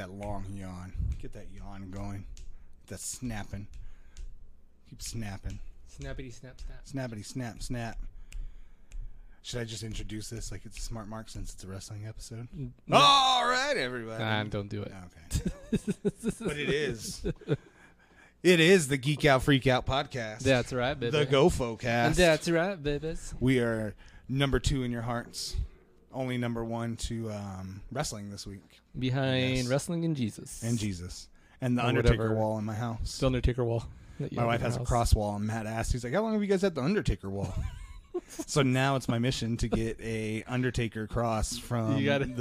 that long yawn. Get that yawn going. That's snapping. Keep snapping. Snappity snap snap. Snappity snap snap. Should I just introduce this like it's a Smart Mark since it's a wrestling episode? No. All right, everybody. Nah, don't do it. Okay. But it is. It is the Geek Out Freak Out podcast. That's right, baby. The GOFO cast. That's right, babies. We are number 2 in your hearts. Only number 1 to wrestling this week. Behind wrestling and Jesus. And Jesus. And the Undertaker wall in my house. The Undertaker wall. My wife has a cross wall, and Matt asked, he's like, how long have you guys had the Undertaker wall? So now it's my mission to get a Undertaker cross from you gotta get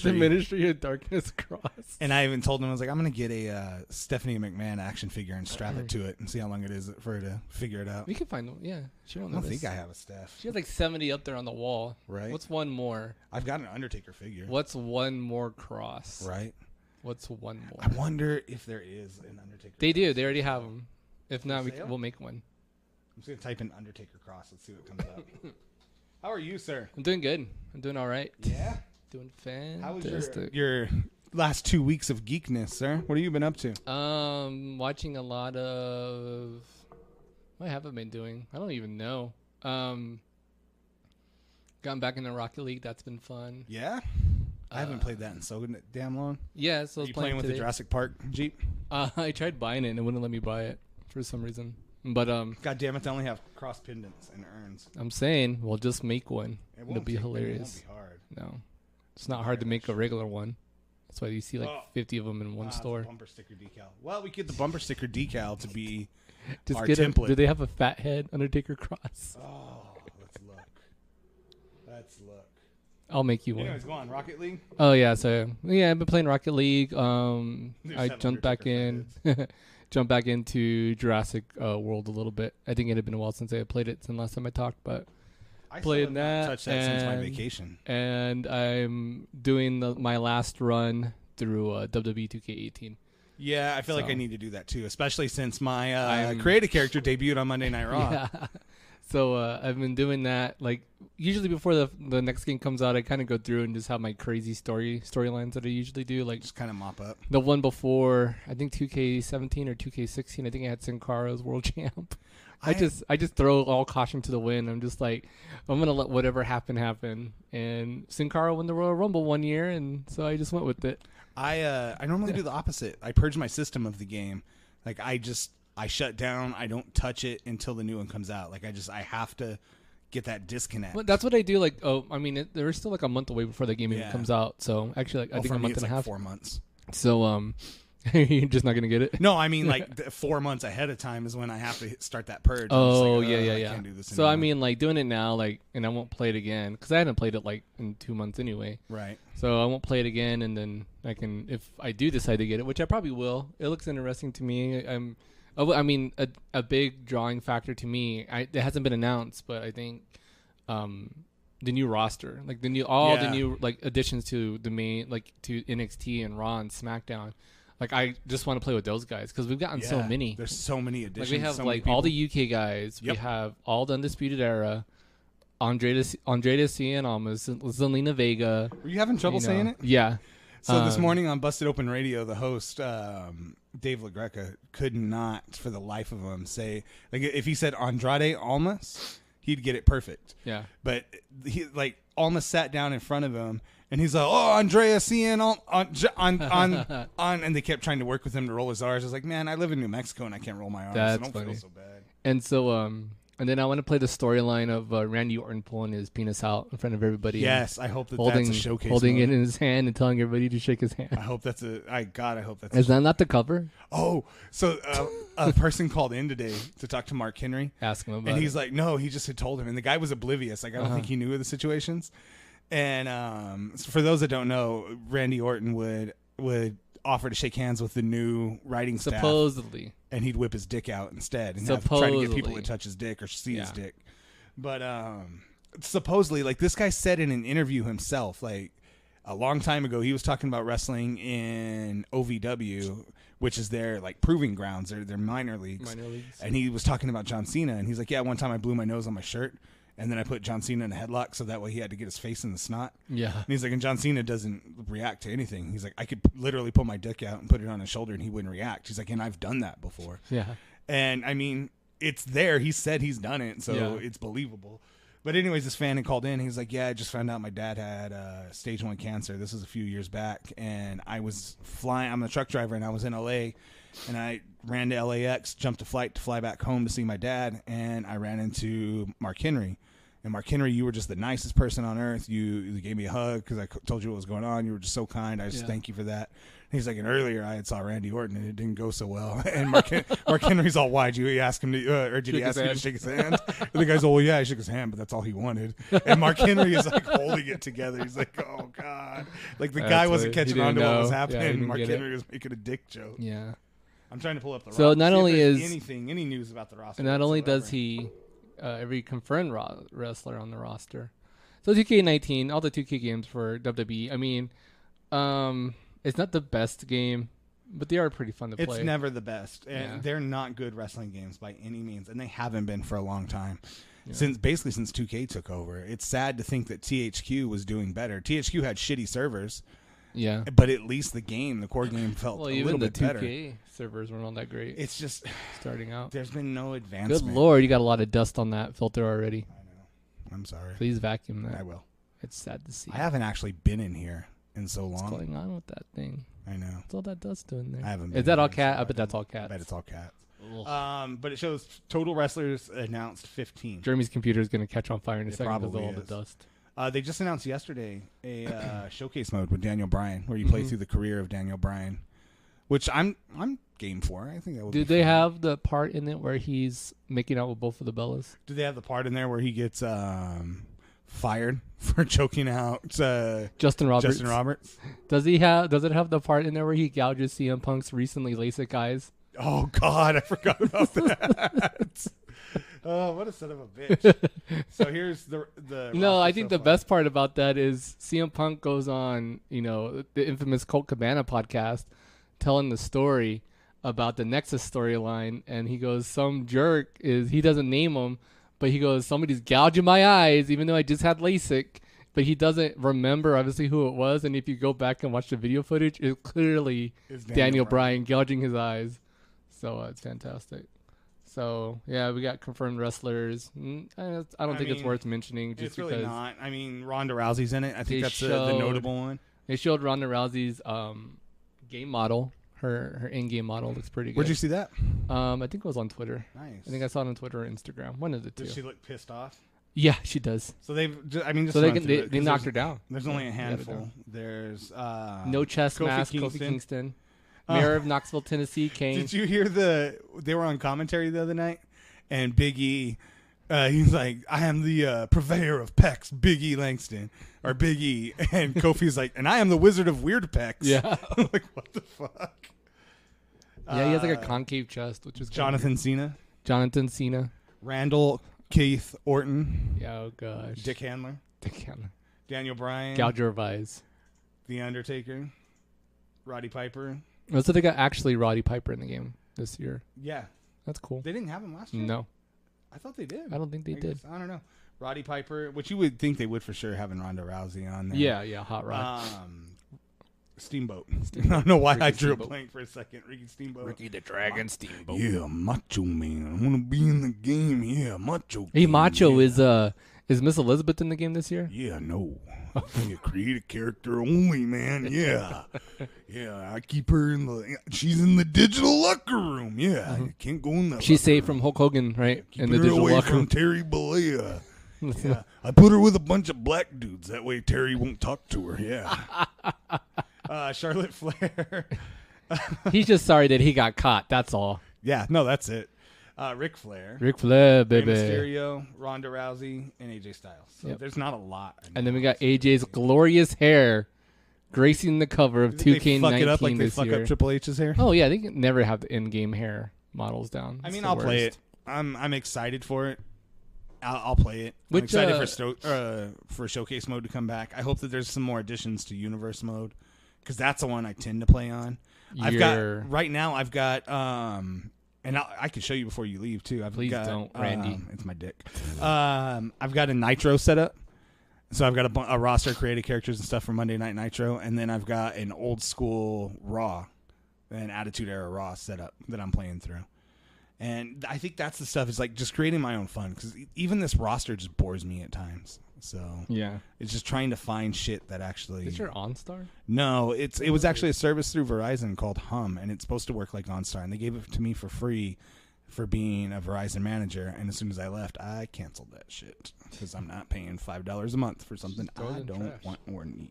the Ministry of Darkness cross. And I even told him, I was like, I'm going to get a Stephanie McMahon action figure and strap it to it and see how long it is for her to figure it out. We can find them. Yeah. She won't I don't think I have a Steph. She has like 70 up there on the wall. Right. What's one more? I've got an Undertaker figure. What's one more cross? Right. What's one more? I wonder if there is an Undertaker They cross. do. They already have them. If not, we'll make one. I'm just going to type in Undertaker cross. Let's see what comes up. How are you, sir? I'm doing good. I'm doing all right. Yeah? Doing fantastic. How was your last 2 weeks of geekness, sir? What have you been up to? Watching a lot of... What have I been doing? I don't even know. Gotten back into Rocket League. That's been fun. Yeah? I haven't played that in so damn long. Yeah, so I was you playing with today. the Jurassic Park Jeep? I tried buying it and it wouldn't let me buy it for some reason. But God damn it, they only have cross pendants and urns. I'm saying we'll just make one. It'll be hilarious. It won't be hard. No, it's not hard to make a regular one. That's why you see like 50 of them in one store. Bumper sticker decal. Well, we get the bumper sticker decal to be just our get template. Do they have a fat head Undertaker cross? Oh, let's look. I'll make you one. Anyways, go on. Rocket League? Oh, yeah. So, yeah, I've been playing Rocket League. I jumped back into Jurassic World a little bit. I think it had been a while since I had played it since last time I talked, but I played that. Touched that since my vacation. And I'm doing my last run through WWE 2K18. Yeah, I feel like I need to do that too, especially since my creative character debuted on Monday Night Raw. Yeah. So I've been doing that. Like usually before the next game comes out, I kind of go through and just have my crazy storylines that I usually do. Like just kind of mop up. The one before, I think 2K17 or 2K16. I think I had Sin Cara as world champ. I just throw all caution to the wind. I'm just like, I'm gonna let whatever happen. And Sin Cara won the Royal Rumble one year, and so I just went with it. I normally do the opposite. I purge my system of the game. Like I shut down. I don't touch it until the new one comes out. Like I have to get that disconnect. Well, that's what I do. Like, there's still like a month away before the game even comes out. So actually, I think a month and a half. 4 months. So you're just not gonna get it. No, I mean like 4 months ahead of time is when I have to start that purge. Oh, yeah. I can't do this so anymore. I mean, like doing it now, like, and I won't play it again because I hadn't played it like in 2 months anyway. Right. So I won't play it again, and then I can, if I do decide to get it, which I probably will. It looks interesting to me. A big drawing factor to me. It hasn't been announced, but I think the new roster, like the new like additions to the main, like to NXT and Raw and SmackDown. Like I just want to play with those guys because we've gotten so many. There's so many additions. Like we have like all the UK guys. Yep. We have all the Undisputed Era. Andrade Cien Almas, Zelina Vega. Were you having trouble saying it? Yeah. So this morning on Busted Open Radio, the host, Dave LaGreca, could not for the life of him say, like, if he said Andrade Almas, he'd get it perfect. Yeah. But he, like, Almas sat down in front of him, and he's like, oh, Andrea Cien on, and they kept trying to work with him to roll his R's. I was like, man, I live in New Mexico, and I can't roll my R's. That's so I don't funny. feel so bad. And so, and then I want to play the storyline of Randy Orton pulling his penis out in front of everybody. Yes, I hope that's a showcase. Holding it in his hand and telling everybody to shake his hand. I hope that's I hope that's Is that not the cover? Oh, so a person called in today to talk to Mark Henry. Ask him about it. And he's like, no, he just had told him. And the guy was oblivious. Like, I don't think he knew of the situations. And so for those that don't know, Randy Orton would offer to shake hands with the new writing staff. Supposedly. And he'd whip his dick out instead and try to get people to touch his dick or see his dick. But supposedly, like, this guy said in an interview himself, like, a long time ago, he was talking about wrestling in OVW, which is their, like, proving grounds. They're minor leagues. Minor leagues. And he was talking about John Cena. And he's like, yeah, one time I blew my nose on my shirt. And then I put John Cena in a headlock so that way he had to get his face in the snot. Yeah. And he's like, and John Cena doesn't react to anything. He's like, I could literally pull my dick out and put it on his shoulder and he wouldn't react. He's like, and I've done that before. Yeah. And I mean, it's there. He said he's done it, so it's believable. But anyways, this fan had called in. He's like, yeah, I just found out my dad had stage 1 cancer. This was a few years back. And I was flying. I'm a truck driver, and I was in L.A., and I ran to LAX, jumped a flight to fly back home to see my dad, and I ran into Mark Henry. And Mark Henry, you were just the nicest person on earth. You gave me a hug because I told you what was going on. You were just so kind. I just thank you for that. He's like, and earlier I had saw Randy Orton and it didn't go so well. And Mark Henry's all, why'd you ask him to, or did he ask you to shake his hand? And the guy's all, well, yeah, I shook his hand, but that's all he wanted. And Mark Henry is like holding it together. He's like, oh God. Like the guy wasn't catching on to what was happening. Yeah, Mark Henry was making a dick joke. Yeah. I'm trying to pull up the roster. So not only is any news about the roster. Not only does he every confirmed wrestler on the roster. So 2K19, all the 2K games for WWE. I mean, it's not the best game, but they are pretty fun to play. It's never the best. And they're not good wrestling games by any means, and they haven't been for a long time. Yeah. Since 2K took over. It's sad to think that THQ was doing better. THQ had shitty servers. Yeah. But at least the core game felt a little bit better. Even the 2K servers weren't all that great. It's just starting out. There's been no advancement. Good Lord, you got a lot of dust on that filter already. I know. I'm sorry. Please vacuum that. I will. It's sad to see. I haven't actually been in here in so long. What's going on with that thing? I know. What's all that dust doing there? I haven't been. Is that all cat? I bet that's all cats. I bet it's all cats. But it shows total wrestlers announced 15. Jeremy's computer is going to catch on fire in a second because of all the dust. They just announced yesterday a showcase mode with Daniel Bryan, where you play through the career of Daniel Bryan, which I'm game for. I think that would. Do they have the part in it where he's making out with both of the Bellas? Do they have the part in there where he gets fired for choking out Justin Roberts? Does it have the part in there where he gouges CM Punk's recently LASIK eyes? Oh God, I forgot about that. Oh, what a son of a bitch. So here's the No, I think the best part about that is CM Punk goes on, the infamous Colt Cabana podcast telling the story about the Nexus storyline, and he goes, some jerk he doesn't name him, but he goes, somebody's gouging my eyes even though I just had LASIK, but he doesn't remember obviously who it was, and if you go back and watch the video footage, it clearly is Daniel Bryan gouging his eyes. So it's fantastic. So, yeah, we got confirmed wrestlers. I don't think it's worth mentioning. Just it's really because not. I mean, Ronda Rousey's in it. I think that's the notable one. They showed Ronda Rousey's game model. Her in-game model looks pretty good. Where'd you see that? I think it was on Twitter. Nice. I think I saw it on Twitter or Instagram. One of the two. Does she look pissed off? Yeah, she does. So they knocked her down. There's only a handful. There's No Chest Mask, Kofi Kingston. Mayor of Knoxville, Tennessee, Kane. Did you hear they were on commentary the other night, and Big E, he's like, I am the purveyor of pecs, Big E Langston, or Big E, and Kofi's like, and I am the wizard of weird pecs. Yeah. I'm like, what the fuck? Yeah, he has like a concave chest, which is Jonathan Cena. Randall Keith Orton. Yeah, oh gosh. Dick Handler. Daniel Bryan. Gouger of eyes. The Undertaker. Roddy Piper. Oh, so they got actually Roddy Piper in the game this year. Yeah. That's cool. They didn't have him last year? No. I thought they did. I don't think they did. I don't know. Roddy Piper, which you would think they would for sure, having Ronda Rousey on there. Yeah, Hot Rod. Steamboat. I don't know why I drew a blank for a second. Ricky Steamboat. Ricky the Dragon Steamboat. Yeah, Macho Man. I want to be in the game. Yeah, Macho. Hey, Macho, is Miss Elizabeth in the game this year? Yeah, no. Yeah, create a character only, man. Yeah. Yeah, I keep her she's in the digital locker room. Yeah, I can't go in that. She's safe from Hulk Hogan, right? Keep in the digital locker room. Terry Bollea. Yeah, I put her with a bunch of black dudes. That way Terry won't talk to her. Yeah. Charlotte Flair. He's just sorry that he got caught. That's all. Yeah, no, that's it. Ric Flair, baby. Mysterio, Ronda Rousey, and AJ Styles. So there's not a lot. And then we got AJ's glorious hair gracing the cover of 2K19 fuck it up like this they fuck year. Up Triple H's hair? Oh, yeah. They can never have the in-game hair models down. I mean, I'll play it. I'm excited for it. I'll play it. I'm excited for Showcase mode to come back. I hope that there's some more additions to Universe mode, because that's the one I tend to play on. I've got And I can show you before you leave too. Please don't, Randy. It's my dick. I've got a Nitro set up. So I've got a roster of creative characters and stuff for Monday Night Nitro, and then I've got an old school Raw, an Attitude Era Raw set up that I'm playing through. And I think that's the stuff, is like just creating my own fun, because even this roster just bores me at times. So yeah, it's just trying to find shit that actually. Is your OnStar? No, it was actually a service through Verizon called Hum, and it's supposed to work like OnStar, and they gave it to me for free for being a Verizon manager. And as soon as I left, I canceled that shit because I'm not paying $5 a month for something I don't want or need.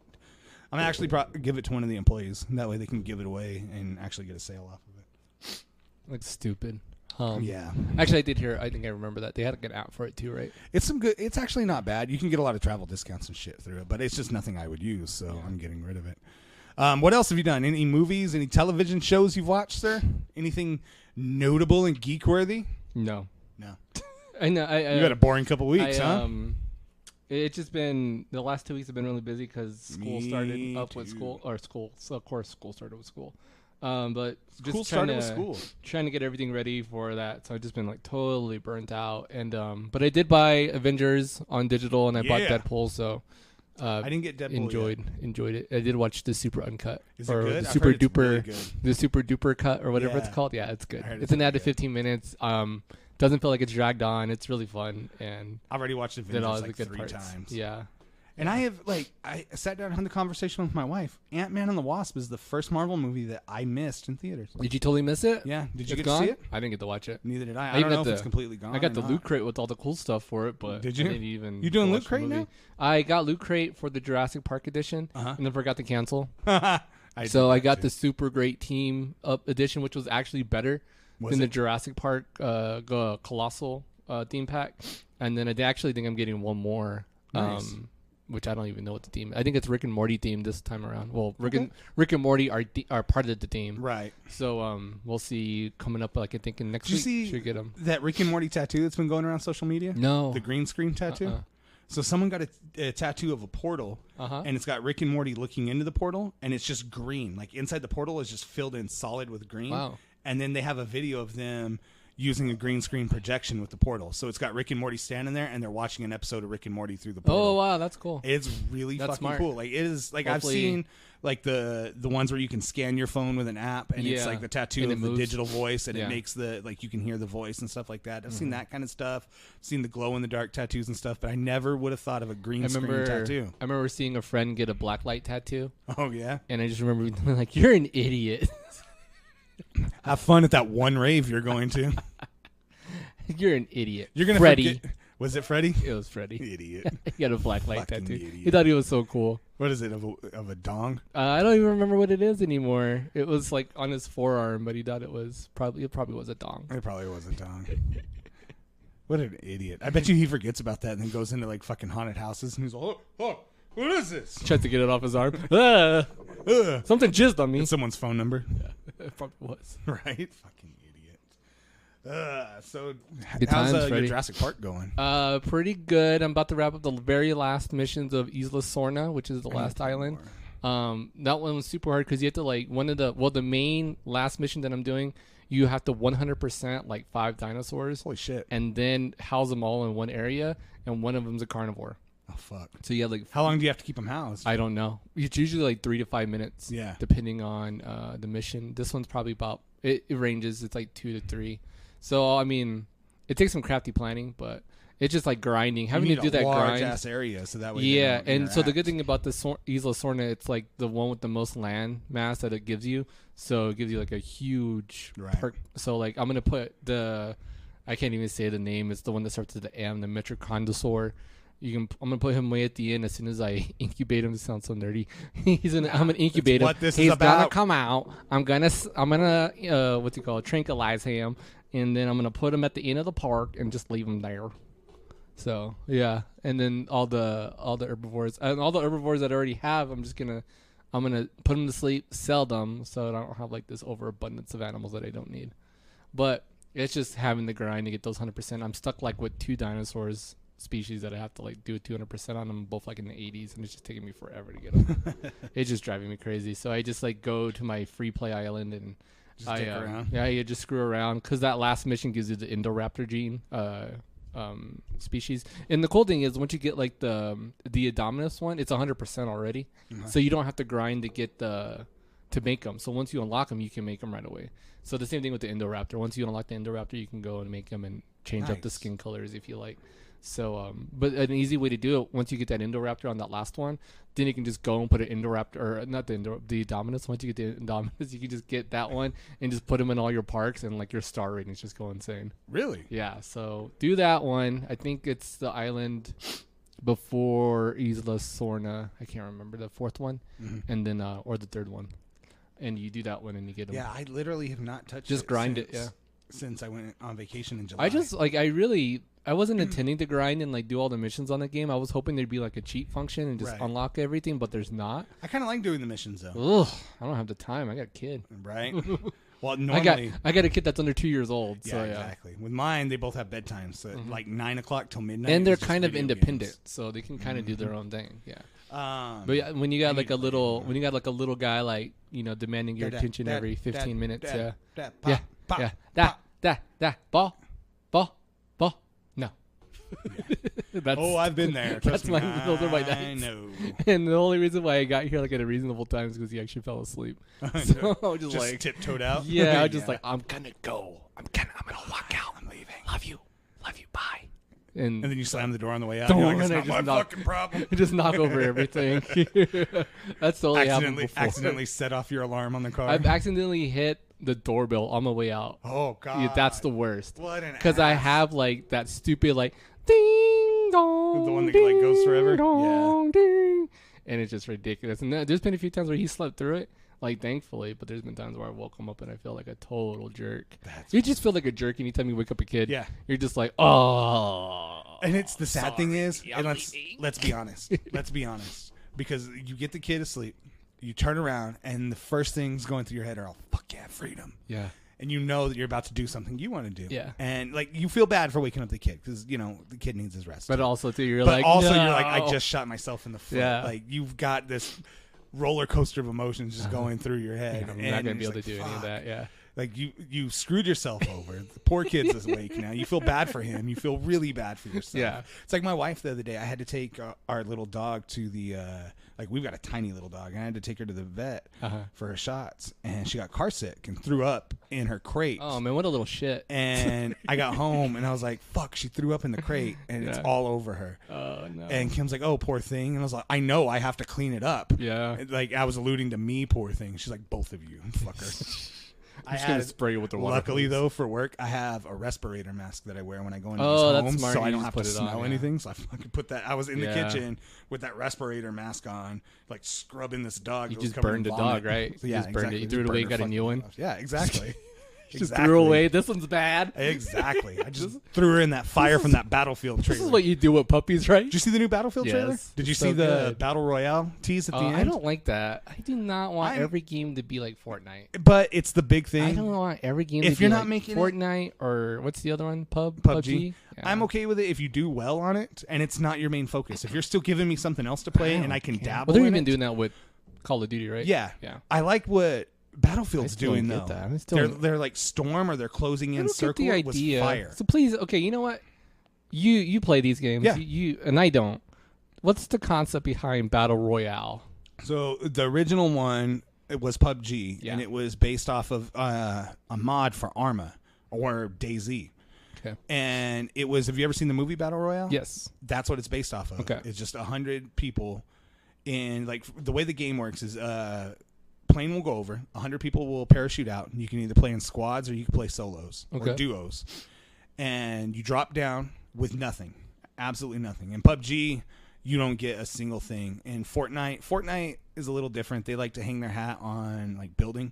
I'm actually give it to one of the employees. That way they can give it away and actually get a sale off of it. Looks stupid. Yeah. Actually, I did hear. I think I remember that they had a good app for it too, right? It's actually not bad. You can get a lot of travel discounts and shit through it, but it's just nothing I would use, so yeah. I'm getting rid of it. What else have you done? Any movies? Any television shows you've watched, sir? Anything notable and geek worthy? No. I know. You had a boring couple weeks, huh? It's just been the last 2 weeks have been really busy because school started up with school, So of course, school started with school. But just trying to get everything ready for that. So I've just been like totally burnt out. And but I did buy Avengers on digital, and I bought Deadpool. So I didn't get Deadpool. Enjoyed it. I did watch the super uncut. Is it good? The super duper, the super duper cut or whatever it's called. Yeah, it's good. It's an added 15 minutes. Doesn't feel like it's dragged on. It's really fun, and I've already watched Avengers like 3 times. Yeah. And I sat down and had the conversation with my wife. Ant-Man and the Wasp is the first Marvel movie that I missed in theaters. Did you totally miss it? Yeah. Did you get to see it? I didn't get to watch it. Neither did I. I don't know if it's completely gone. I got the Loot Crate with all the cool stuff for it, but did you? I didn't even. You doing Loot Crate now? I got Loot Crate for the Jurassic Park edition, and then forgot to cancel. I got the Super Great Team Up edition, which was actually better than the Jurassic Park Colossal theme pack. And then I actually think I'm getting one more. Nice. Which I don't even know what the theme. I think it's Rick and Morty theme this time around. Well, Rick and Morty are part of the theme, right? So we'll see coming up. Like I think in next week. Did you see should get them. That Rick and Morty tattoo that's been going around social media? No, the green screen tattoo. So someone got a tattoo of a portal, and it's got Rick and Morty looking into the portal, and it's just green. Like inside the portal is just filled in solid with green. Wow. And then they have a video of them using a green screen projection with the portal. So it's got Rick and Morty standing there, and they're watching an episode of Rick and Morty through the portal. Oh, wow, that's cool. It's really fucking smart. cool. Like, it is, like, hopefully, I've seen, like, the ones where you can scan your phone with an app, and it's, like, the tattoo of the digital voice, and it makes like, you can hear the voice and stuff like that. I've seen that kind of stuff. I've seen the glow-in-the-dark tattoos and stuff, but I never would have thought of a green screen tattoo. I remember seeing a friend get a blacklight tattoo. Oh, yeah? And I just remember being like, you're an idiot. Have fun at that one rave you're going to. You're an idiot. You're gonna Freddie. Was it Freddie? It was Freddie. Idiot. He had a black light tattoo. Idiot. He thought he was so cool. What is it, of a dong? I don't even remember what it is anymore. It was like on his forearm, but he thought it probably was a dong. It probably was a dong. What an idiot. I bet you he forgets about that and then goes into like fucking haunted houses and he's like, oh, what is this? Tries to get it off his arm. Something jizzed on me. It's someone's phone number. Yeah, it probably was. Right? Fucking idiot. So how's your Jurassic Park going? Pretty good. I'm about to wrap up the very last missions of Isla Sorna, which is the last island. That one was super hard because you have to like the main last mission that I'm doing, you have to 100% like 5 dinosaurs. Holy shit. And then house them all in one area, and one of them's a carnivore. Oh, fuck. So you have like... How long do you have to keep them housed? I don't know. It's usually like 3 to 5 minutes. Yeah. Depending on the mission. This one's probably about... It ranges. It's like 2 to 3. So, I mean, it takes some crafty planning, but it's just like grinding. Having to do that grind. Large-ass area, so that way yeah, and so the good thing about the Isla Sorna, it's like the one with the most land mass that it gives you. So it gives you like a huge perk. So, like, I'm going to put the... I can't even say the name. It's the one that starts with the M, the Metricondosaur. I'm gonna put him way at the end as soon as I incubate him. It sounds so nerdy. I'm gonna incubate him. What this He's is about. gonna come out. I'm gonna tranquilize him, and then I'm gonna put him at the end of the park and just leave him there. So yeah, and then all the herbivores and all the herbivores that I already have, I'm gonna put them to sleep, sell them, so I don't have like this overabundance of animals that I don't need. But it's just having the grind to get those 100%. I'm stuck like with 2 dinosaurs species that I have to like do 200% on them, both like in the 80s, and it's just taking me forever to get them. It's just driving me crazy. So I just like go to my free play island, and Just dick around. Yeah, you just screw around because that last mission gives you the Indoraptor gene species. And the cool thing is once you get like the Adominus one, it's 100% already, so you don't have to grind to get to make them. So once you unlock them, you can make them right away. So the same thing with the Indoraptor. Once you unlock the Indoraptor, you can go and make them and change up the skin colors if you like. So, but an easy way to do it, once you get that Indoraptor on that last one, then you can just go and put an Indoraptor, or not the Indominus. Once you get the Indominus, you can just get that one and just put them in all your parks, and like your star ratings just go insane. Really? Yeah. So do that one. I think it's the island before Isla Sorna. I can't remember the fourth one, and then or the third one, and you do that one and you get them. Yeah, I literally have not touched. Just grind it. Yeah. Since I went on vacation in July. I wasn't intending to grind and like do all the missions on the game. I was hoping there'd be like a cheat function and just unlock everything, but there's not. I kind of like doing the missions though. Ugh, I don't have the time. I got a kid. Right. Well, normally I got a kid that's under 2 years old. Yeah, so, exactly. With mine, they both have bedtimes, so like 9 o'clock till midnight. And they're kind of independent, so they can kind of do their own thing. Yeah. But yeah, when you got like a little guy like demanding your attention every 15 minutes, ball, no. I've been there. Those are my nights. I know. And the only reason why I got here like at a reasonable time is because he actually fell asleep. So I was just like tiptoed out. Yeah, I was just like, I'm gonna go. I'm gonna walk out. I'm leaving. Love you. Bye. And then you slam the door on the way out. Don't worry, it's not my fucking problem. Just knock over everything. That's the only accidentally set off your alarm on the car. I've accidentally hit the doorbell on my way out. Oh god, yeah, that's the worst. What an because I have like that stupid like ding dong, the one that like goes forever. Dong, ding, and it's just ridiculous. And there's been a few times where he slept through it. Like, thankfully, but there's been times where I woke him up and I feel like a total jerk. You just feel like a jerk anytime you wake up a kid. Yeah. You're just like, oh. And it's the sad thing is, and let's be honest. Let's be honest. Because you get the kid asleep, you turn around, and the first things going through your head are, oh, fuck yeah, freedom. Yeah. And you know that you're about to do something you want to do. Yeah. And, like, you feel bad for waking up the kid because, the kid needs his rest. But also, too, you're no. I just shot myself in the foot. Yeah. Like, you've got this roller coaster of emotions just going through your head. Yeah, I'm not going to be able to do any of that, yeah. Like, you screwed yourself over. The poor kid's awake now. You feel bad for him. You feel really bad for yourself. Yeah. It's like my wife the other day. I had to take our little dog to the, we've got a tiny little dog. And I had to take her to the vet for her shots. And she got car sick and threw up in her crate. Oh, man, what a little shit. And I got home and I was like, fuck, she threw up in the crate. And it's all over her. Oh, no. And Kim's like, oh, poor thing. And I was like, I know, I have to clean it up. Yeah. Like, I was alluding to me, poor thing. She's like, both of you, fucker. I had to spray it with the water. Luckily, though, for work, I have a respirator mask that I wear when I go into these homes, so I don't have to smell anything. So I fucking put that. I was in the kitchen with that respirator mask on, like scrubbing this dog. You just burned the dog, right? So, yeah, you burned it. You threw it away, got a new one. Yeah, exactly. Just threw away. This one's bad. Exactly. I just threw her in that fire from that Battlefield trailer. This is what you do with puppies, right? Did you see the new Battlefield trailer? Did you see the Battle Royale tease at the end? I don't like that. I do not want every game to be like Fortnite. But it's the big thing. I don't want every game to be like Fortnite or what's the other one? PUBG. Yeah. I'm okay with it if you do well on it and it's not your main focus. If you're still giving me something else to play and I can dabble in it. Well, they're even doing that with Call of Duty, right? Yeah. I like what Battlefield's doing though. They're like Storm or they're closing in circle. The idea. Was fire. So please, okay, you know what? You play these games. Yeah. You and I don't. What's the concept behind Battle Royale? So the original one, it was PUBG, and it was based off of a mod for Arma or DayZ. Okay. And it was. Have you ever seen the movie Battle Royale? Yes. That's what it's based off of. Okay. It's just 100 people, and like the way the game works is plane will go over, 100 people will parachute out, and you can either play in squads or you can play solos or duos. And you drop down with nothing, absolutely nothing. In PUBG, you don't get a single thing. In Fortnite is a little different. They like to hang their hat on like building.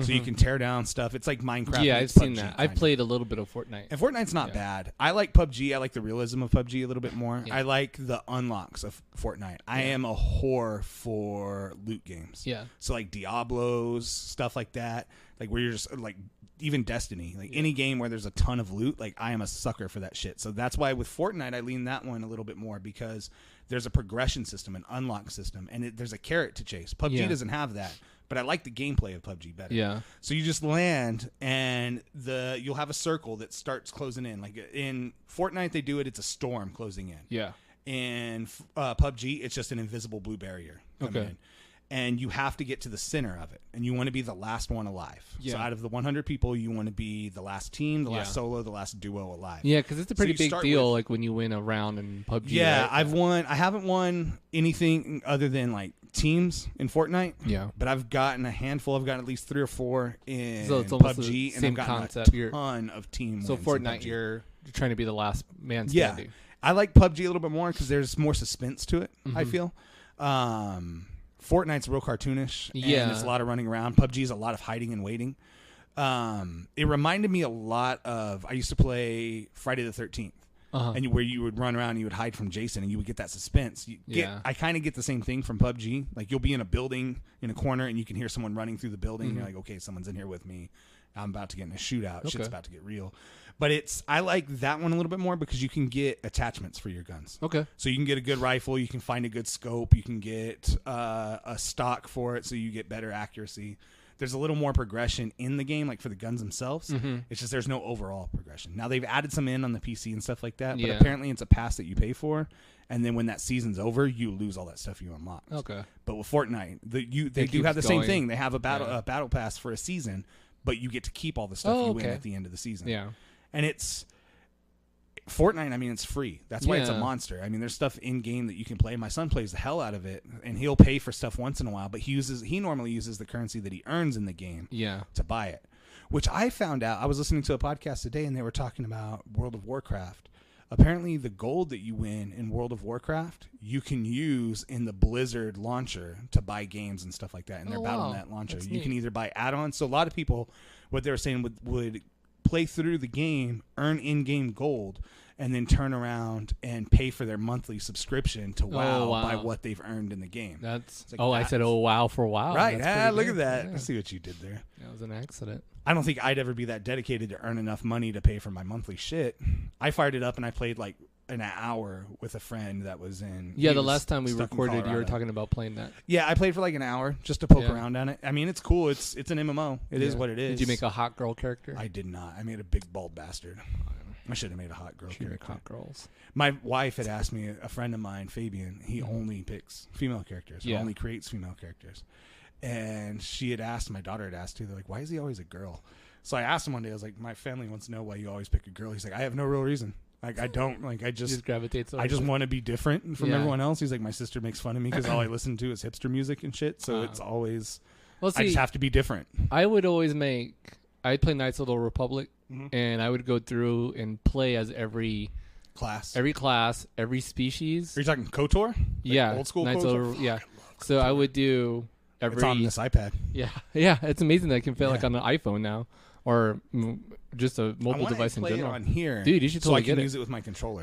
So you can tear down stuff. It's like Minecraft. Yeah, I've seen that. I've played a little bit of Fortnite. And Fortnite's not bad. I like PUBG. I like the realism of PUBG a little bit more. Yeah. I like the unlocks of Fortnite. I am a whore for loot games. Yeah. So like Diablos, stuff like that. Like where you're just like even Destiny. Like any game where there's a ton of loot, like I am a sucker for that shit. So that's why with Fortnite I lean that one a little bit more because there's a progression system, an unlock system, and there's a carrot to chase. PUBG doesn't have that. but I like the gameplay of PUBG better. Yeah. So you just land, and you'll have a circle that starts closing in. Like in Fortnite, they do it. It's a storm closing in. Yeah. In PUBG, it's just an invisible blue barrier coming in. And you have to get to the center of it, and you want to be the last one alive. Yeah. So out of the 100 people, you want to be the last team, the last solo, the last duo alive. Yeah, because it's a pretty big deal, like when you win a round in PUBG. Yeah, right? I haven't won anything other than like teams in Fortnite. Yeah, but I've gotten a handful. I've gotten at least 3 or 4 in PUBG, and I've gotten a ton of team. So wins Fortnite, you're trying to be the last man standing. Yeah, I like PUBG a little bit more because there's more suspense to it. I feel. Fortnite's real cartoonish, and it's a lot of running around. PUBG is a lot of hiding and waiting. It reminded me a lot of, I used to play Friday the 13th, and where you would run around and you would hide from Jason, and you would get that suspense. I kind of get the same thing from PUBG. Like, you'll be in a building in a corner, and you can hear someone running through the building. And you're like, okay, someone's in here with me. I'm about to get in a shootout. Okay. Shit's about to get real. But I like that one a little bit more because you can get attachments for your guns. Okay. So you can get a good rifle. You can find a good scope. You can get a stock for it so you get better accuracy. There's a little more progression in the game, like for the guns themselves. It's just there's no overall progression. Now, they've added some in on the PC and stuff like that, but apparently it's a pass that you pay for. And then when that season's over, you lose all that stuff you unlocked. Okay. But with Fortnite, they do have the same thing. They have a battle pass for a season, but you get to keep all the stuff you win at the end of the season. Yeah. And it's Fortnite. I mean, it's free. That's why it's a monster. I mean, there's stuff in game that you can play. My son plays the hell out of it, and he'll pay for stuff once in a while. But he normally uses the currency that he earns in the game to buy it. Which I found out. I was listening to a podcast today, and they were talking about World of Warcraft. Apparently, the gold that you win in World of Warcraft, you can use in the Blizzard launcher to buy games and stuff like that. In their Battle.net launcher, you can either buy add-ons. So a lot of people, what they were saying, would play through the game, earn in-game gold, and then turn around and pay for their monthly subscription to WoW by what they've earned in the game. That's like, I said, wow for WoW. Right. Look at that. Yeah. I see what you did there. That was an accident. I don't think I'd ever be that dedicated to earn enough money to pay for my monthly shit. I fired it up and I played like an hour with a friend that was in. Yeah, the last time we recorded, you were talking about playing that. Yeah, I played for like an hour just to poke around on it. I mean, it's cool. It's an MMO. It is what it is. Did you make a hot girl character? I did not. I made a big bald bastard. I should have made a hot girl character. Hot girls. My wife had asked me, a friend of mine, Fabian, he only picks female characters. He only creates female characters. And she had asked, my daughter had asked too, they're like, why is he always a girl? So I asked him one day, I was like, my family wants to know why you always pick a girl. He's like, I have no real reason. Like, I don't, like, I just gravitate. I just want to be different from everyone else. He's like, my sister makes fun of me because all I listen to is hipster music and shit. So it's always, I just have to be different. I'd play Knights of the Republic, and I would go through and play as every class, every species. Are you talking KOTOR? Like old school Knights KOTOR? Yeah. So I would do every. It's on this iPad. Yeah. Yeah. It's amazing that it can fit like on an iPhone now. Or just a mobile device in general. On here, dude, you should totally get it. So I can use it with my controller.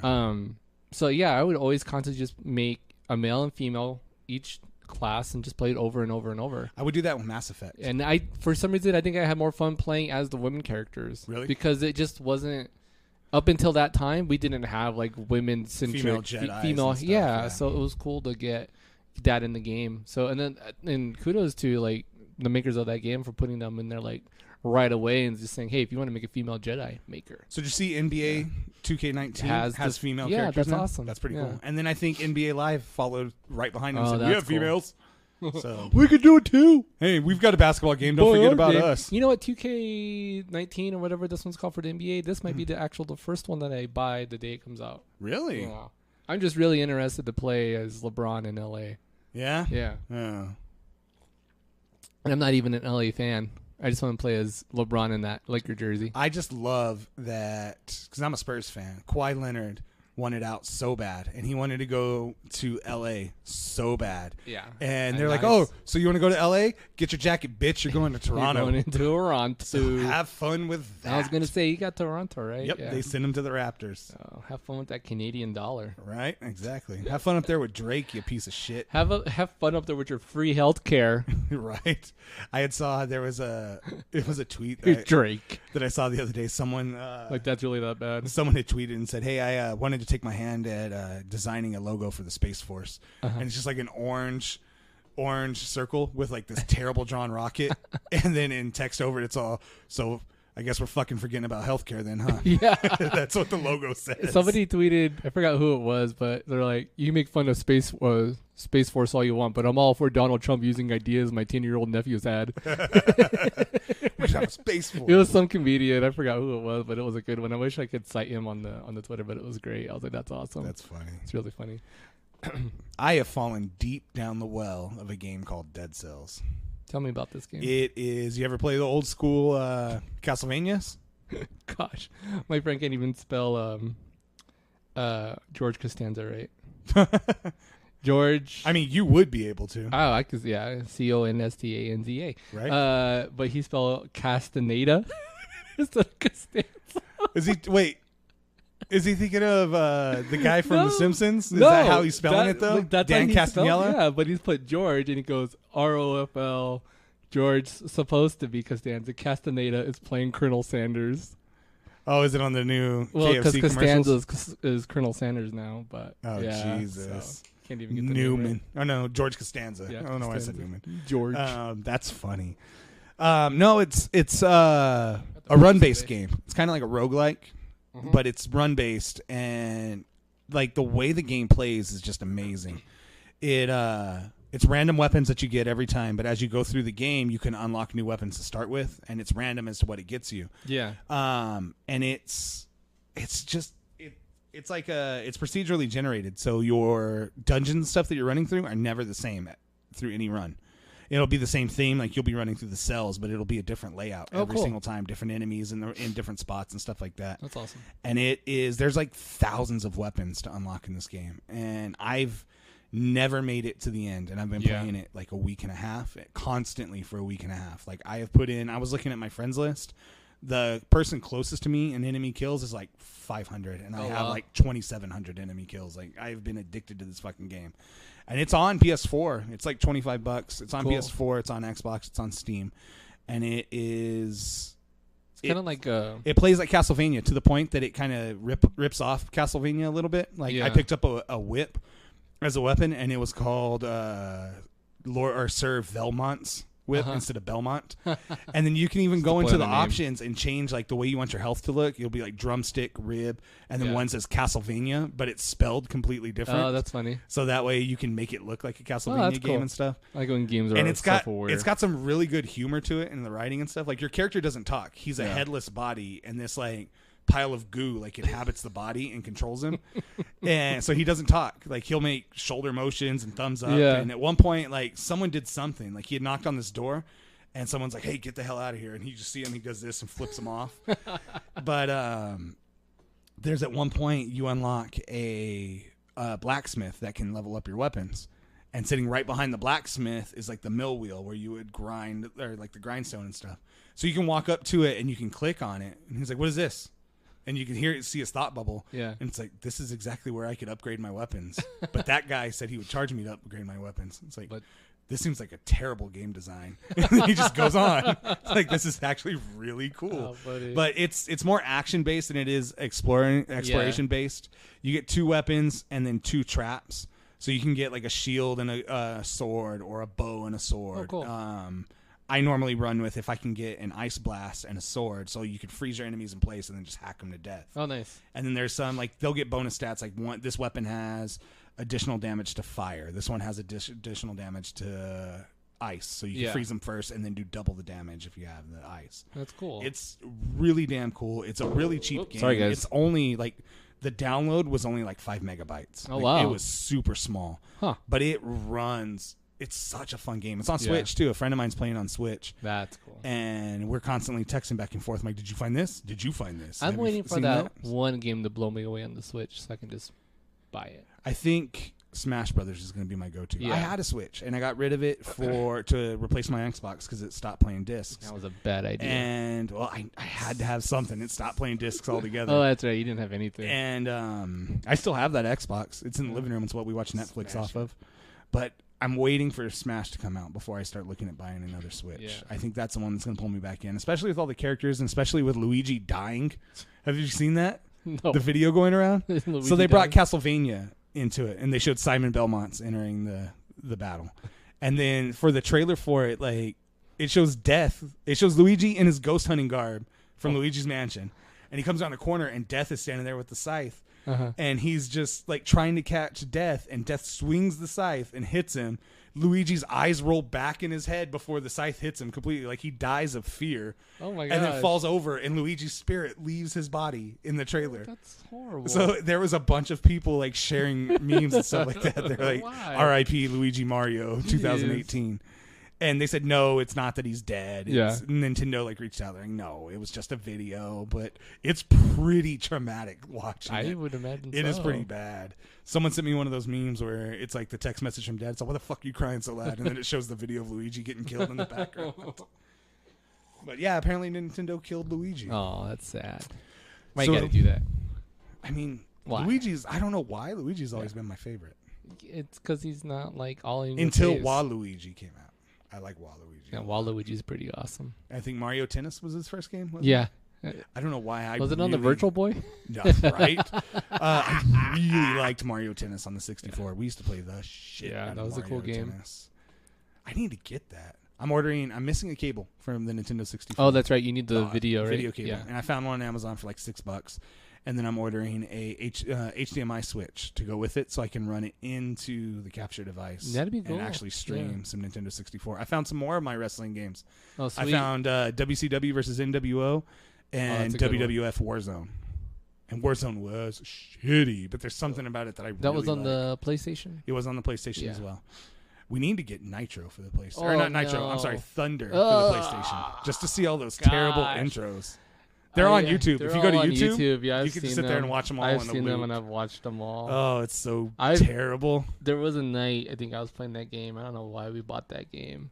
So yeah, I would always constantly just make a male and female each class and just play it over and over and over. I would do that with Mass Effect. And for some reason, I think I had more fun playing as the women characters. Really? Because it just wasn't. Up until that time, we didn't have like women-centric female Jedi. Female, yeah. So it was cool to get that in the game. So and kudos to like the makers of that game for putting them in there like right away and just saying, hey, if you want to make a female Jedi, make her. So did you see NBA 2K19 has female characters? Yeah, that's now? awesome. That's pretty cool. And then I think NBA Live followed right behind them and said, we have females. So we could do it too. Hey, we've got a basketball game. Don't forget about us. You know what? 2K19 or whatever this one's called for the NBA, this might be the first one that I buy the day it comes out. Really? Yeah. I'm just really interested to play as LeBron in LA. Yeah? Yeah. And I'm not even an LA fan. I just want to play as LeBron in that Laker jersey. I just love that because I'm a Spurs fan. Kawhi Leonard wanted out so bad, and he wanted to go to L.A. so bad. Yeah. And they're like, oh, so you want to go to L.A.? Get your jacket, bitch. You're going to Toronto. You're going to Toronto. So have fun with that. I was going to say, you got Toronto, right? Yep. Yeah. They send him to the Raptors. Oh, have fun with that Canadian dollar. Right? Exactly. Have fun up there with Drake, you piece of shit. Have fun up there with your free health care. Right. I saw there was a tweet Drake that I saw the other day. Someone like that's really that bad. Someone had tweeted and said, hey, I wanted to take my hand at designing a logo for the Space Force. And it's just like an orange orange circle with like this terrible drawn rocket, and then in text over it's all so. I guess we're fucking forgetting about healthcare then, huh? Yeah. That's what the logo says. Somebody tweeted, I forgot who it was, but they're like, you make fun of Space Force all you want, but I'm all for Donald Trump using ideas my 10-year-old nephews had. We should have a Space Force. It was some comedian. I forgot who it was, but it was a good one. I wish I could cite him on the Twitter, but it was great. I was like, that's awesome. That's funny. It's really funny. I have fallen deep down the well of a game called Dead Cells. Tell me about this game. It is. You ever play the old school Castlevanias? Gosh, my friend can't even spell George Costanza right. George. I mean, you would be able to. Oh, I could. Yeah, Constanza. Right. But he spelled Castaneda instead of Costanza. Is he? Wait. Is he thinking of the guy from The Simpsons? Is no, that how he's spelling it, though? That's Dan Castanella? Yeah, but he's put George, and he goes ROFL. George supposed to be Costanza. Castaneda is playing Colonel Sanders. Oh, is it on the new well, KFC Costanza commercials? is Colonel Sanders now, but oh, yeah, Jesus. So can't even get the Newman. name right. Oh, no, George Costanza. Yeah, I don't know why I said Newman. George. That's funny. No, it's a run-based game. It's kind of like a roguelike. Mm-hmm. But it's run-based, and like the way the game plays is just amazing. It's random weapons that you get every time, but as you go through the game, you can unlock new weapons to start with, and it's random as to what it gets you. Yeah. And it's procedurally generated, so your dungeon stuff that you're running through are never the same through any run. It'll be the same theme, like you'll be running through the cells, but it'll be a different layout every single time, different enemies in different spots and stuff like that. That's awesome. And there's like thousands of weapons to unlock in this game, and I've never made it to the end, and I've been playing it like a week and a half, constantly for a week and a half. Like I was looking at my friends list. The person closest to me in enemy kills is like 500, and I have like 2,700 enemy kills. Like I've been addicted to this fucking game. And it's on PS4. It's like $25. It's on PS4. It's on Xbox. It's on Steam, and it is. It's kind of like it plays like Castlevania to the point that it kind of rips off Castlevania a little bit. Like I picked up a whip as a weapon, and it was called Lord or Sir Velmont's whip instead of Belmont. And then you can even go into the options and change like the way you want your health to look. It'll be like drumstick, rib, and then one says Castlevania, but it's spelled completely different. Oh, that's funny. So that way you can make it look like a Castlevania game and stuff. I like when games are and it's self-aware. got some really good humor to it in the writing and stuff. Like your character doesn't talk. He's a headless body, and this like pile of goo like inhabits the body and controls him. And so he doesn't talk. Like he'll make shoulder motions and thumbs up. And at one point, like someone did something. Like he had knocked on this door, and someone's like, "Hey, get the hell out of here!" And he just see him. He does this and flips him off. But there's at one point you unlock a blacksmith that can level up your weapons. And sitting right behind the blacksmith is like the mill wheel where you would grind, or like the grindstone and stuff. So you can walk up to it and you can click on it. And he's like, "What is this?" And you can see his thought bubble. Yeah. And it's like, this is exactly where I could upgrade my weapons. But that guy said he would charge me to upgrade my weapons. It's like, this seems like a terrible game design. And then he just goes on. It's like, this is actually really cool. Oh, but it's more action-based than it is exploration-based. You get 2 weapons and then 2 traps. So you can get like a shield and a sword, or a bow and a sword. Oh, cool. I normally run with, if I can get an ice blast and a sword, so you can freeze your enemies in place and then just hack them to death. Oh, nice. And then there's some, like, they'll get bonus stats, like this weapon has additional damage to fire. This one has additional damage to ice, so you can freeze them first and then do double the damage if you have the ice. That's cool. It's really damn cool. It's a really cheap game. Sorry, guys. It's only, like, the download was only, like, 5 megabytes. Oh, wow. It was super small. Huh. But it runs... It's such a fun game. It's on Switch, too. A friend of mine's playing on Switch. That's cool. And we're constantly texting back and forth. I'm like, did you find this? Did you find this? I'm waiting for that one game to blow me away on the Switch so I can just buy it. I think Smash Brothers is going to be my go-to. Yeah. I had a Switch, and I got rid of it to replace my Xbox because it stopped playing discs. That was a bad idea. And, well, I had to have something. It stopped playing discs altogether. Oh, that's right. You didn't have anything. And I still have that Xbox. It's in the living room. It's what we watch Netflix off of. But I'm waiting for Smash to come out before I start looking at buying another Switch. Yeah. I think that's the one that's going to pull me back in, especially with all the characters and especially with Luigi dying. Have you seen that? No. The video going around? So they brought Castlevania into it, and they showed Simon Belmont's entering the battle. And then for the trailer for it, like it shows Death. It shows Luigi in his ghost hunting garb from Luigi's Mansion, and he comes down the corner, and Death is standing there with the scythe. And he's just like trying to catch Death, and Death swings the scythe and hits him. Luigi's eyes roll back in his head before the scythe hits him completely. Like he dies of fear. Oh my god! And then falls over, and Luigi's spirit leaves his body in the trailer. That's horrible. So there was a bunch of people like sharing memes and stuff like that. They're like, "R.I.P. Luigi Mario 2018." And they said, no, it's not that he's dead. Nintendo like reached out. They're like, no, it was just a video. But it's pretty traumatic watching it. I would imagine it is pretty bad. Someone sent me one of those memes where it's like the text message from Dad. It's like, why the fuck are you crying so loud? And then it shows the video of Luigi getting killed in the background. But yeah, apparently Nintendo killed Luigi. Oh, that's sad. Why you gotta do that? I mean, why? I don't know why. Luigi's always been my favorite. It's because he's not like all in until your face. Waluigi came out. I like Waluigi. Yeah, Waluigi's pretty awesome. I think Mario Tennis was his first game. Yeah. I don't know why. Was it on the Virtual Boy? No, right? I really liked Mario Tennis on the 64. We used to play the shit. Yeah, that was Mario a cool game. Tennis. I need to get that. I'm missing a cable from the Nintendo 64. Oh, that's right. You need the video, right? Video cable. Yeah. And I found one on Amazon for like $6. And then I'm ordering a HDMI switch to go with it so I can run it into the capture device. That'd be cool. And actually stream some Nintendo 64. I found some more of my wrestling games. Oh, sweet. I found WCW versus NWO and WWF Warzone. And Warzone was shitty, but there's something about it that I really That was on like. The PlayStation? It was on the PlayStation as well. We need to get Nitro for the PlayStation. Or not Nitro, I'm sorry, Thunder for the PlayStation. Just to see all those terrible intros. They're on YouTube. If you go to YouTube, you can just sit there and watch them all. I've seen them and I've watched them all. Oh, it's so terrible. There was a night, I think I was playing that game. I don't know why we bought that game.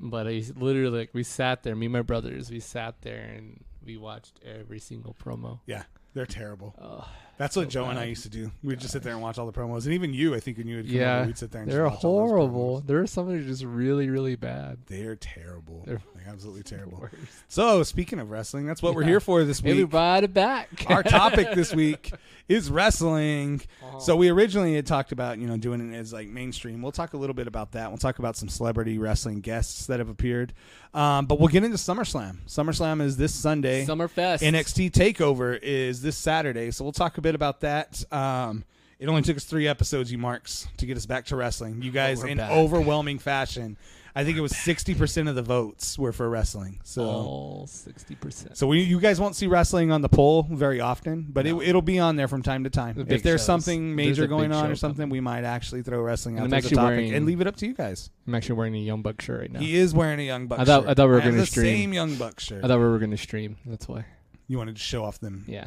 But I literally, like, we sat there, me and my brothers, we sat there and we watched every single promo. Yeah, they're terrible. That's what Joe and I used to do. We'd just sit there and watch all the promos. And even you, I think when you would come over, we'd sit there and just watch all those promos. They're horrible. There are some that are just really, really bad. They're terrible. They're absolutely terrible. So, speaking of wrestling, that's what we're here for this week. We brought it back. Our topic this week is wrestling. So we originally had talked about, doing it as like mainstream. We'll talk a little bit about that. We'll talk about some celebrity wrestling guests that have appeared. But we'll get into SummerSlam. SummerSlam is this Sunday. Summerfest. NXT TakeOver is this Saturday. So we'll talk a bit about that. It only took us 3 episodes, you marks, to get us back to wrestling. You guys, in overwhelming fashion, I think it was 60% of the votes were for wrestling. So all 60%. So you guys won't see wrestling on the poll very often, but it'll be on there from time to time. If there's something major going on or something, we might actually throw wrestling out as a topic and leave it up to you guys. I'm actually wearing a Young Buck shirt right now. He is wearing a Young Buck shirt. I thought we were going to stream. The same Young Buck shirt. I thought we were going to stream. That's why. You wanted to show off them. Yeah.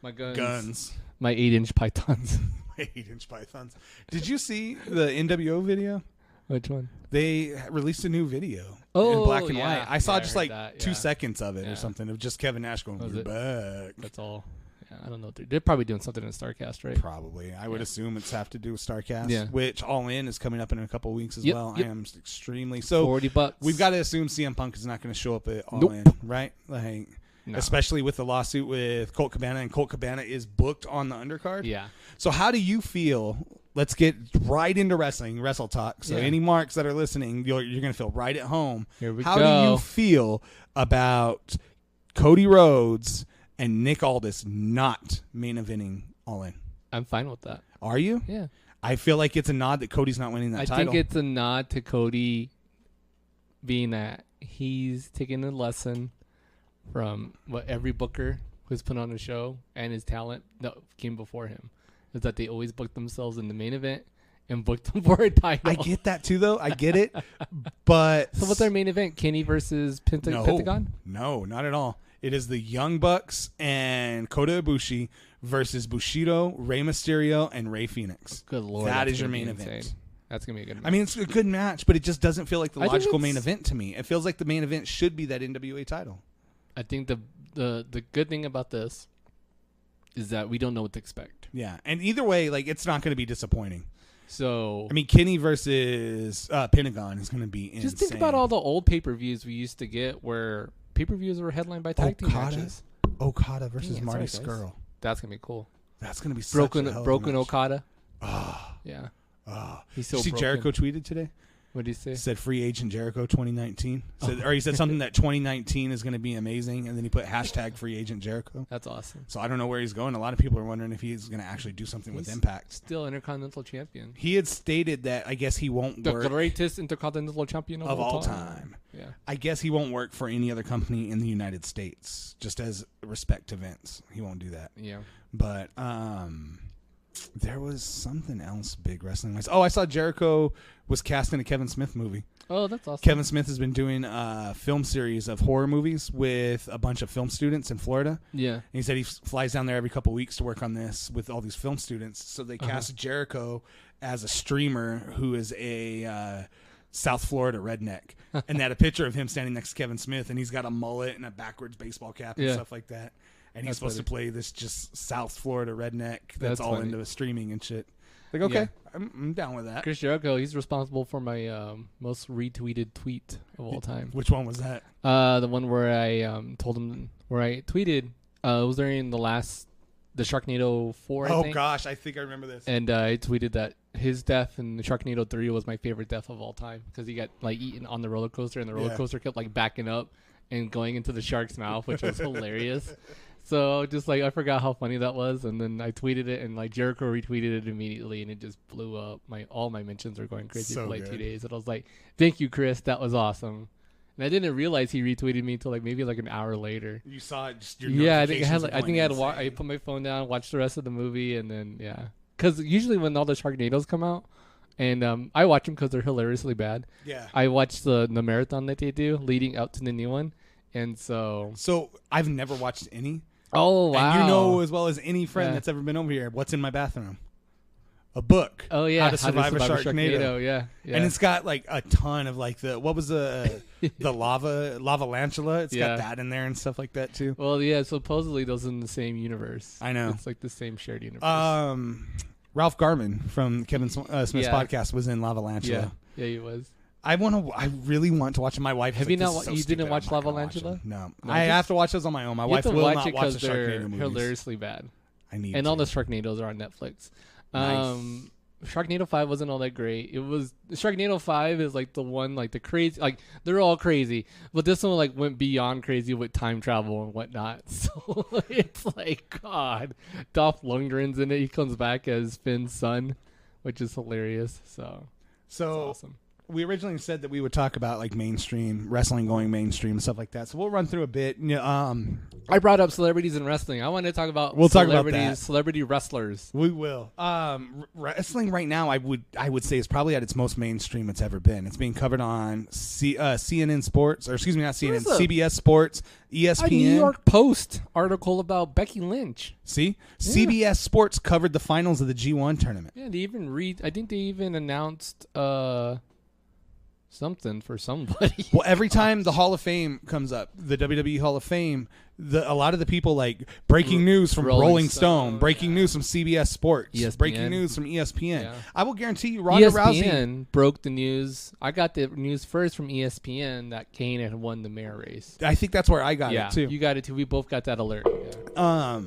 My guns. My 8-inch pythons. My 8-inch pythons. Did you see the NWO video? Which one? They released a new video in black and white. I saw just like 2 seconds of it or something of just Kevin Nash going, "We're back." That's all. Yeah, I don't know. They're probably doing something in StarCast, right? Probably. I would assume it's have to do with StarCast, which All In is coming up in a couple of weeks as well. I am extremely $40. We've got to assume CM Punk is not going to show up at All In, right? Like, especially with the lawsuit with Colt Cabana, and Colt Cabana is booked on the undercard. Yeah. So how do you feel? Let's get right into wrestling, Wrestle Talk. So any marks that are listening, you're going to feel right at home. Here we go. How do you feel about Cody Rhodes and Nick Aldis not main eventing All In? I'm fine with that. Are you? Yeah. I feel like it's a nod that Cody's not winning that title. I think it's a nod to Cody being that he's taking a lesson from what every booker who's put on a show and his talent that came before him. Is that they always booked themselves in the main event and booked them for a title. I get that too, though. I get it. But so what's their main event? Kenny versus Pentagon? No, not at all. It is the Young Bucks and Kota Ibushi versus Bushido, Rey Mysterio, and Rey Fénix. Good Lord. That is your main event. That's going to be a good match. I mean, it's a good match, but it just doesn't feel like the logical main event to me. It feels like the main event should be that NWA title. I think the good thing about this is that we don't know what to expect. Yeah, and either way, like, it's not going to be disappointing. So I mean, Kenny versus Pentagon is going to be insane. Just think about all the old pay-per-views we used to get where pay-per-views were headlined by tag team matches. Okada versus Marty Scurll. That's going to be cool. That's going to be broken such a hell of a match. Okada. Oh. Yeah. Oh. He's so Did you see Jericho tweeted today? What did he say? Said free agent Jericho 2019. Or he said something that 2019 is going to be amazing, and then he put hashtag free agent Jericho. That's awesome. So I don't know where he's going. A lot of people are wondering if he's going to actually do something with Impact. Still Intercontinental Champion. He had stated that I guess he won't work. The greatest Intercontinental Champion of all time. Yeah. I guess he won't work for any other company in the United States, just as respect to Vince. He won't do that. Yeah. But there was something else big wrestling. Oh, I saw Jericho was cast in a Kevin Smith movie. Oh, that's awesome. Kevin Smith has been doing a film series of horror movies with a bunch of film students in Florida. Yeah. And he said he flies down there every couple of weeks to work on this with all these film students. So they cast Jericho as a streamer who is a South Florida redneck. And they had a picture of him standing next to Kevin Smith, and he's got a mullet and a backwards baseball cap and stuff like that. And he's supposed to play this just South Florida redneck that's all into streaming and shit. Like, okay, I'm down with that. Chris Jericho, he's responsible for my most retweeted tweet of all time. Which one was that? The one where I told him, where I tweeted, it was during the Sharknado 4, I think. Oh, gosh, I think I remember this. And I tweeted that his death in the Sharknado 3 was my favorite death of all time, because he got, like, eaten on the roller coaster, and the roller coaster kept, like, backing up and going into the shark's mouth, which was hilarious. So just like I forgot how funny that was, and then I tweeted it, and like Jericho retweeted it immediately, and it just blew up. All my mentions were going crazy for like 2 days, and I was like, "Thank you, Chris, that was awesome." And I didn't realize he retweeted me until like maybe like an hour later. You saw it, just your I think I put my phone down, watched the rest of the movie, and then because usually when all the Sharknadoes come out, and I watch them because they're hilariously bad. Yeah, I watch the marathon that they do leading up to the new one, and so I've never watched any. Oh, wow. And you know as well as any friend that's ever been over here, what's in my bathroom? A book. Oh, yeah. How to Survive a Sharknado. Yeah. And it's got like a ton of like what was the Lavalantula? It's got that in there and stuff like that too. Well, yeah, supposedly those are in the same universe. I know. It's like the same shared universe. Ralph Garman from Kevin Smith's podcast was in Lavalantula. Yeah, he was. I really want to watch it. My wife have you like, not? You didn't watch Lavalantula? No, I have to watch those on my own. My wife will not watch the Sharknado movies. Hilariously bad. I need. And all the Sharknadoes are on Netflix. Nice. Sharknado 5 wasn't all that great. It was Sharknado 5 is like the one like the crazy, like they're all crazy, but this one like went beyond crazy with time travel and whatnot. So it's like God, Dolph Lundgren's in it. He comes back as Finn's son, which is hilarious. So it's awesome. We originally said that we would talk about like mainstream wrestling going mainstream and stuff like that. So we'll run through a bit. I brought up celebrities in wrestling. I want to talk about celebrity wrestlers. We will. Wrestling right now, I would say is probably at its most mainstream it's ever been. It's being covered on CNN Sports, or excuse me, not CNN, CBS Sports, ESPN. A New York Post article about Becky Lynch. See, CBS Sports covered the finals of the G1 tournament. Yeah, I think they even announced something for somebody. Well, every time the Hall of Fame comes up, the WWE Hall of Fame, a lot of the people like breaking news from Rolling Stone, breaking news from CBS Sports, ESPN. Breaking news from ESPN. Yeah. I will guarantee you, Ronda Rousey broke the news. I got the news first from ESPN that Kane had won the mayor race. I think that's where I got it too. You got it too. We both got that alert. Yeah.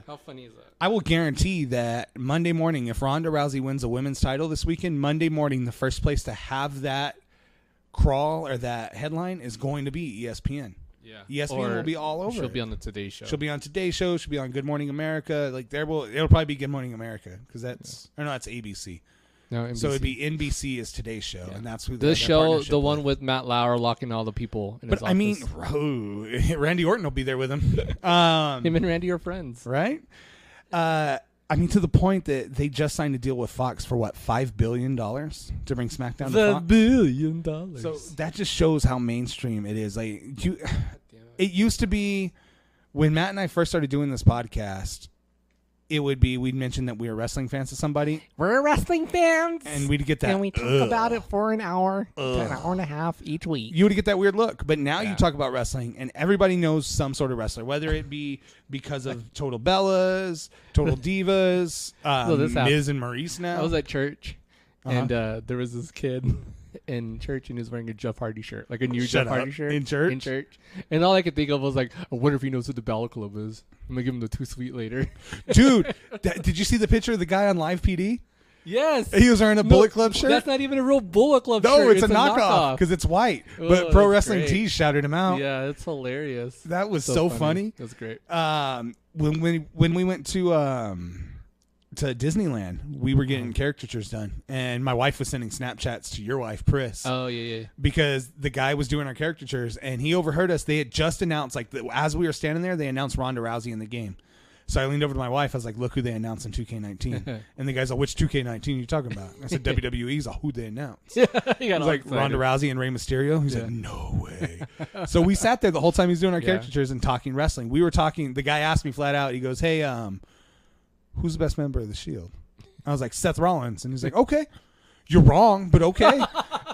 How funny is that? I will guarantee that Monday morning, if Ronda Rousey wins a women's title this weekend, Monday morning, the first place to have that crawl or that headline is going to be ESPN. Yeah. ESPN will be all over. She'll be on the Today Show. She'll be on Today Show. She'll be on Good Morning America. Like it'll probably be Good Morning America because that's ABC. No, NBC. So it'd be NBC is Today's show, and that's who the show, the one with Matt Lauer locking all the people in his office. I mean, Randy Orton will be there with him. Him and Randy are friends, right? I mean, to the point that they just signed a deal with Fox for what, $5 billion to bring SmackDown to Fox? $5 billion. So that just shows how mainstream it is. Like, it used to be when Matt and I first started doing this podcast. It would be we'd mention that we were wrestling fans to somebody. We're wrestling fans, and we'd get that. And we talk about it for an hour to an hour and a half each week. You would get that weird look, but now you talk about wrestling, and everybody knows some sort of wrestler, whether it be because of Total Bellas, Total Divas, Miz and Maurice. Now I was at church, and there was this kid in church, and he was wearing a Jeff Hardy shirt, like a new Jeff Hardy shirt in church. And all I could think of was like, I wonder if he knows what the Battle Club is. I'm gonna give him the Too Sweet later. Dude, did you see the picture of the guy on Live PD? Yes. He was wearing a Bullet Club shirt. That's not even a real Bullet Club shirt. No, it's a knockoff because it's white. But Pro Wrestling Tees shouted him out. Yeah, it's hilarious. That was so funny. That's great. When we went to Disneyland, we were getting caricatures done, and my wife was sending Snapchats to your wife, Pris. Oh yeah. Because the guy was doing our caricatures, and he overheard us. They had just announced, as we were standing there, they announced Ronda Rousey in the game. So I leaned over to my wife. I was like, "Look who they announced in 2K19." And the guy's like, "Which 2K19 are you talking about?" I said, "WWE's who they announced." Yeah, he was like Ronda Rousey and Rey Mysterio. He's like, "No way." So we sat there the whole time he was doing our caricatures and talking wrestling. We were talking. The guy asked me flat out. He goes, "Hey, who's the best member of the Shield?" I was like, "Seth Rollins." And he's like, "Okay, you're wrong, but okay."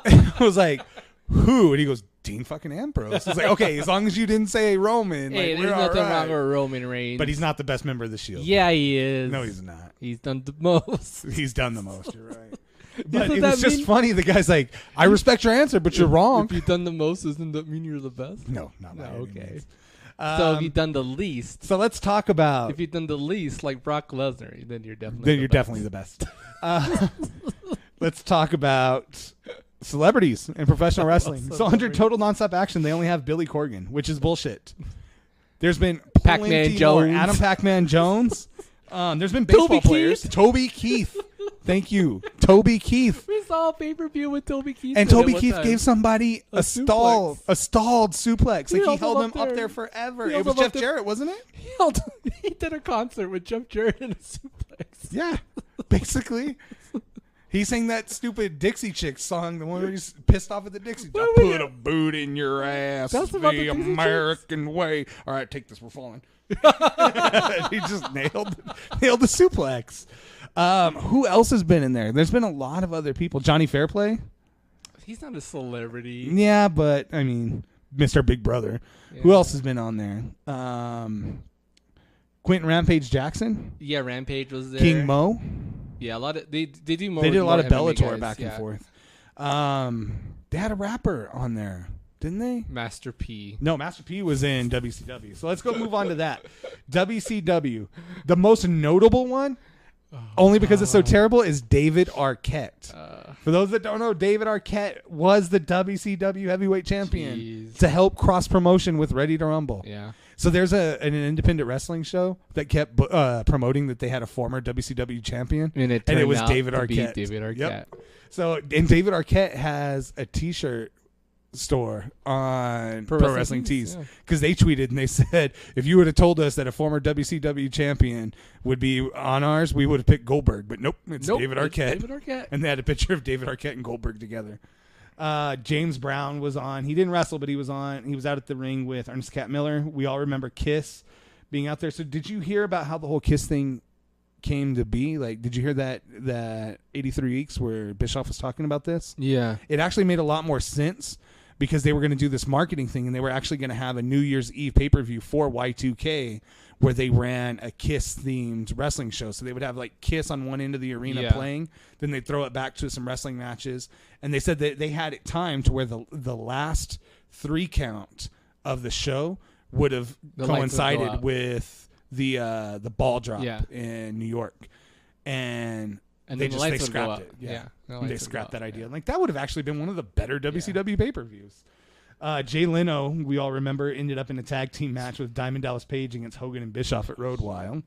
And I was like, "Who?" And he goes, "Dean fucking Ambrose." I was like, "Okay, as long as you didn't say Roman." Hey, there's nothing wrong with Roman Reigns. But he's not the best member of the Shield. Yeah, he is. No, he's not. He's done the most. He's done the most. You're right. But it was just funny. The guy's like, "I respect your answer, but you're wrong." If you've done the most, doesn't that mean you're the best? No, not by any means. So if you've done the least. So let's talk about. If you've done the least, like Brock Lesnar, then you're definitely the best. Let's talk about celebrities in professional wrestling. So under Total Nonstop Action, they only have Billy Corgan, which is bullshit. There's been Pac-Man Jones, Adam Pac-Man Jones. There's been baseball players. Toby Keith. Thank you, Toby Keith. We saw a pay-per-view with Toby Keith. And Toby Keith gave somebody a stalled suplex. Like he held him up there forever. It was Jeff Jarrett, wasn't it? He did a concert with Jeff Jarrett in a suplex. Yeah, basically. He sang that stupid Dixie Chicks song, the one where he's pissed off at the Dixie Chicks. Put a boot in your ass, the American way. All right, take this. We're falling. He just nailed the suplex. Who else has been in there? There's been a lot of other people. Johnny Fairplay. He's not a celebrity. Yeah, but I mean, Mr. Big Brother. Yeah. Who else has been on there? Quentin Rampage Jackson. Yeah, Rampage was there. King Mo. Yeah, a lot of they do more. They did a lot of Bellator guys, back and forth. They had a rapper on there, didn't they? Master P. No, Master P was in WCW. So let's go move on to that. WCW. The most notable one, only because it's so terrible, is David Arquette. For those that don't know, David Arquette was the WCW heavyweight champion to help cross promotion with Ready to Rumble. Yeah. So there's an independent wrestling show that kept promoting that they had a former WCW champion, and it was David Arquette. David Arquette. Yep. So and David Arquette has a T-shirt store on Pro Wrestling Tees because they tweeted and they said, if you would have told us that a former WCW champion would be on ours, we would have picked Goldberg. But nope, it's David Arquette. And they had a picture of David Arquette and Goldberg together. James Brown was on. He didn't wrestle, but he was on. He was out at the ring with Ernest Cat Miller. We all remember Kiss being out there. So did you hear about how the whole Kiss thing came to be? Like, did you hear that 83 Weeks where Bischoff was talking about this? Yeah. It actually made a lot more sense because they were going to do this marketing thing, and they were actually going to have a New Year's Eve pay-per-view for Y2K where they ran a Kiss-themed wrestling show. So they would have, like, Kiss on one end of the arena playing. Then they'd throw it back to some wrestling matches. And they said that they had it timed to where the last 3 count of the show would have coincided with the ball drop in New York. And they scrapped it. Yeah. They scrapped that idea. Like, that would have actually been one of the better WCW pay-per-views. Jay Leno, we all remember, ended up in a tag team match with Diamond Dallas Page against Hogan and Bischoff at Road Wild.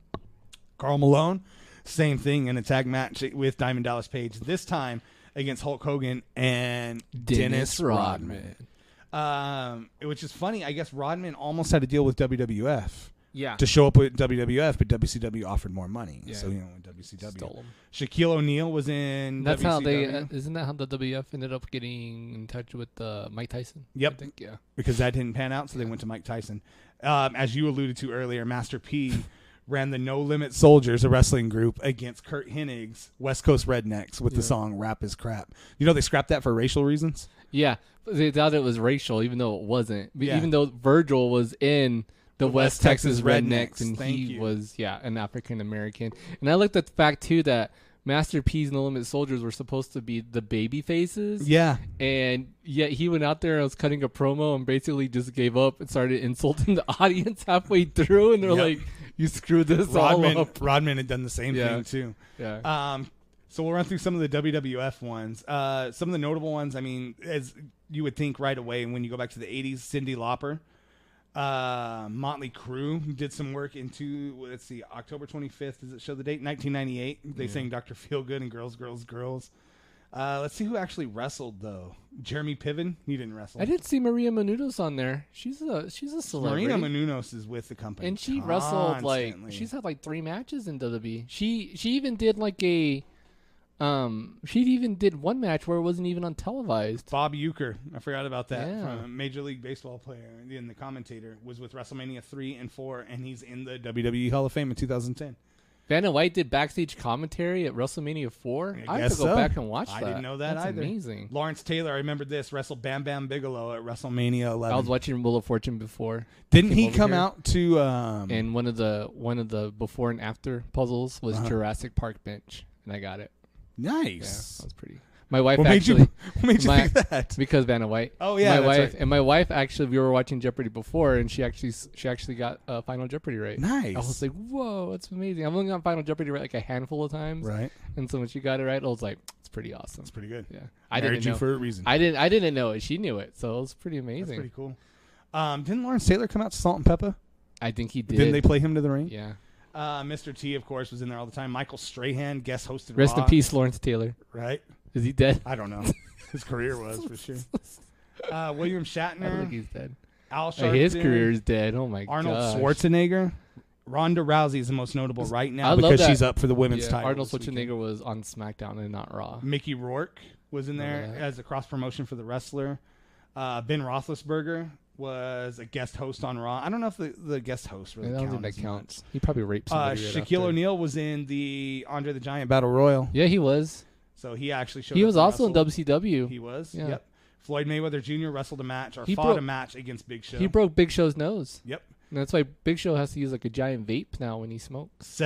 Karl Malone, same thing, in a tag match with Diamond Dallas Page, this time against Hulk Hogan and Dennis Rodman. Which is funny. I guess Rodman almost had a deal with WWF. Yeah. To show up with WWF, but WCW offered more money. Yeah. So, WCW. Stole him. Shaquille O'Neal was in That's WCW. How they, isn't that how the WWF ended up getting in touch with Mike Tyson? Yep. I think, yeah. Because that didn't pan out, so they went to Mike Tyson. As you alluded to earlier, Master P ran the No Limit Soldiers, a wrestling group, against Kurt Hennig's West Coast Rednecks with the song Rap is Crap. You know they scrapped that for racial reasons? Yeah. They thought it was racial, even though it wasn't. Yeah. Even though Virgil was in the West Texas Rednecks, and he was an African American. And I looked at the fact too that Master P's No Limit Soldiers were supposed to be the baby faces. Yeah. And yet he went out there and was cutting a promo and basically just gave up and started insulting the audience halfway through, and they're like, you screwed this all up. Rodman had done the same thing too. Yeah. So we'll run through some of the WWF ones. Some of the notable ones, I mean, as you would think right away when you go back to the 80s, Cyndi Lauper. Motley Crue did some work into, let's see, October 25th. Does it show the date? 1998. They sang Dr. Feelgood and Girls, Girls, Girls. Let's see who actually wrestled, though. Jeremy Piven. He didn't wrestle. I didn't see Maria Menounos on there. She's a celebrity. Maria Menounos is with the company. And she wrestled, like, she's had, like, 3 matches in WWE. She even did, like, she even did one match where it wasn't even on televised. Bob Uecker, I forgot about that. Yeah. From a Major League Baseball player and the commentator, was with WrestleMania 3 and 4, and he's in the WWE Hall of Fame in 2010. Vanna White did backstage commentary at WrestleMania 4. I have to go back and watch that. I didn't know that That's either. Amazing. Lawrence Taylor, I remember this, wrestled Bam Bam Bigelow at WrestleMania 11. I was watching Wheel of Fortune before. Didn't he come out to... and one of the before and after puzzles was Jurassic Park bench, and I got it. Nice. Yeah, that was pretty. My wife what actually. What made you think that? Because Vanna White. Oh yeah, my wife right. And my wife actually. We were watching Jeopardy before, and she actually got Final Jeopardy right. Nice. I was like, whoa, that's amazing. I've only got Final Jeopardy right like a handful of times. Right. And so when she got it right, I was like, it's pretty awesome. That's pretty good. Yeah. I married you for a reason. I didn't know it. She knew it, so it was pretty amazing. That's pretty cool. Didn't Lawrence Taylor come out to Salt and Pepper? I think he did. Didn't they play him to the ring? Yeah. Mr. T, of course, was in there all the time. Michael Strahan guest hosted Rest Raw. in peace, Lawrence Taylor. Right? Is he dead? I don't know. His career was, for sure. William Shatner. I don't think he's dead. Al Sharpton. His career is dead. Oh, my God. Arnold Schwarzenegger. Ronda Rousey is the most notable right now I because she's up for the women's title. Arnold Schwarzenegger was on SmackDown and not Raw. Mickey Rourke was in there as a cross-promotion for the wrestler. Ben Roethlisberger was a guest host on Raw. I don't know if the guest host really counts. I don't think that counts. He probably raped somebody. Shaquille O'Neal was in the Andre the Giant Battle Royal. Yeah, he was. So he actually showed up. He was also in WCW. He was? Yeah. Yep. Floyd Mayweather Jr. wrestled a match or fought a match against Big Show. He broke Big Show's nose. Yep. And that's why Big Show has to use like a giant vape now when he smokes.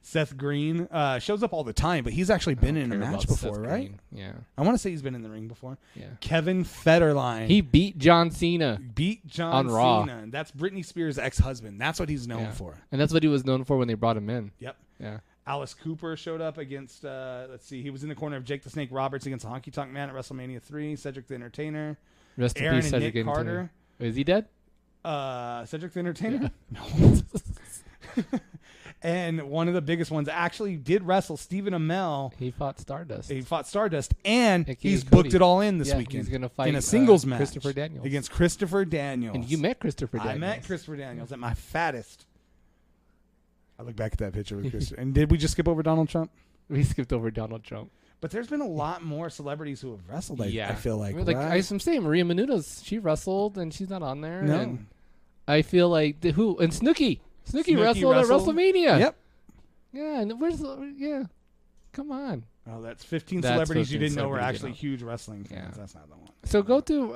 Seth Green shows up all the time, but he's actually been in a match before, right? Yeah. I want to say he's been in the ring before. Yeah. Kevin Federline. He beat John Cena. On Raw. Cena. That's Britney Spears' ex-husband. That's what he's known for. And that's what he was known for when they brought him in. Yep. Yeah. Alice Cooper showed up against, let's see, he was in the corner of Jake the Snake Roberts against the Honky Tonk Man at WrestleMania 3, Cedric the Entertainer. Rest in peace, Cedric the Entertainer. Is he dead? Cedric the Entertainer? Yeah. No. And one of the biggest ones actually did wrestle Stephen Amell. He fought Stardust. And he's booked it all in this weekend. He's going to fight in a singles match Christopher Daniels. Against Christopher Daniels. And you met Christopher Daniels. I met Christopher Daniels at my fattest. I look back at that picture with Christopher. And did we just skip over Donald Trump? We skipped over Donald Trump. But there's been a lot more celebrities who have wrestled, I feel like. Right? I'm saying Maria Menounos, she wrestled and she's not on there. No. And I feel like, and Snooki. Snooki wrestled at WrestleMania. Yep. Yeah, and come on. Oh, that's 15 celebrities you didn't know were actually huge wrestling fans. Yeah. That's not the one. So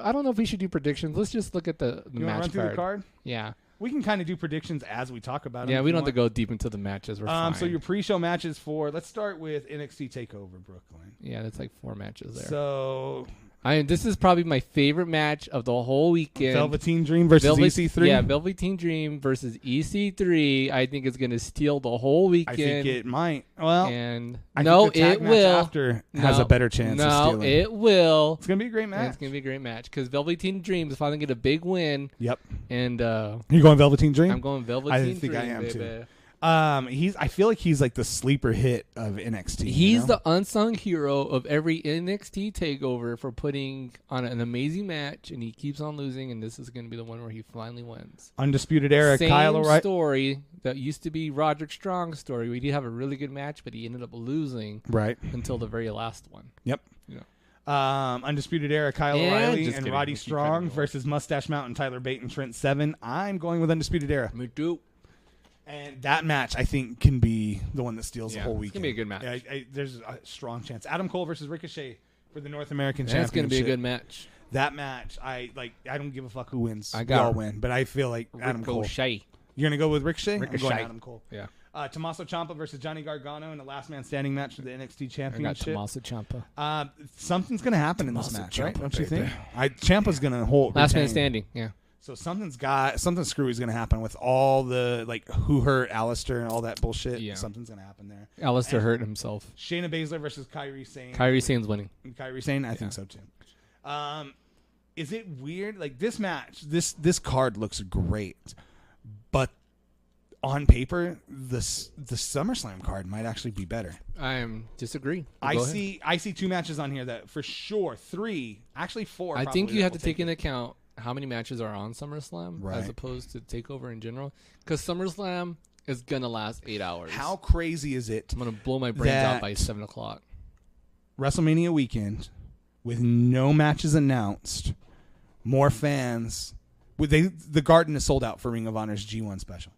I don't know if we should do predictions. Let's just look at the match run through the card? Yeah. We can kind of do predictions as we talk about it. Yeah, we don't have to go deep into the matches. We're fine. So your pre-show matches let's start with NXT TakeOver Brooklyn. Yeah, that's like 4 matches there. So this is probably my favorite match of the whole weekend. Velveteen Dream versus EC3. Yeah, Velveteen Dream versus EC3. I think it's going to steal the whole weekend. I think it might. Well, and I no, think the tag it match will. After has a better chance of stealing. No, it will. It's going to be a great match. And it's going to be a great match because Velveteen Dream is finally get a big win. Yep. And you going Velveteen Dream? I'm going Velveteen Dream. I am baby. too. I feel like he's like the sleeper hit of NXT. He's the unsung hero of every NXT takeover for putting on an amazing match, and he keeps on losing, and this is going to be the one where he finally wins. Undisputed Era, Same Kyle O'Reilly. Story that used to be Roderick Strong's story. We did have a really good match, but he ended up losing until the very last one. Yep. Undisputed Era, Kyle O'Reilly and Roddy Strong versus Mustache Mountain, Tyler Bate, and Trent Seven. I'm going with Undisputed Era. Me too. And that match, I think, can be the one that steals the whole weekend. It's going to be a good match. Yeah, there's a strong chance. Adam Cole versus Ricochet for the North American That's Championship. going to be a good match. That match, I don't give a fuck who wins. We all win. But I feel like Adam Cole. You're going to go with Ricochet? Ricochet. I'm going Adam Cole. Yeah. Tommaso Ciampa versus Johnny Gargano in the last man standing match for the NXT Championship. I got Tommaso Ciampa. Something's going to happen in this match, right? Don't you think? Ciampa's going to hold. Last man standing, yeah. So something screwy is going to happen with all the, like, who hurt Alistair and all that bullshit. Yeah. Something's going to happen there. Alistair hurt himself. Shayna Baszler versus Kairi Sane. Kairi Sane's winning. Kairi Sane? I think so, too. Is it weird? Like, this match, this card looks great. But on paper, the SummerSlam card might actually be better. I disagree. I see 2 matches on here that, for sure, 3, actually 4. I think you have to take into account how many matches are on SummerSlam as opposed to TakeOver in general. Because SummerSlam is going to last 8 hours. How crazy is it? I'm going to blow my brains out by 7 o'clock. WrestleMania weekend, with no matches announced, more fans. The Garden is sold out for Ring of Honor's G1 special.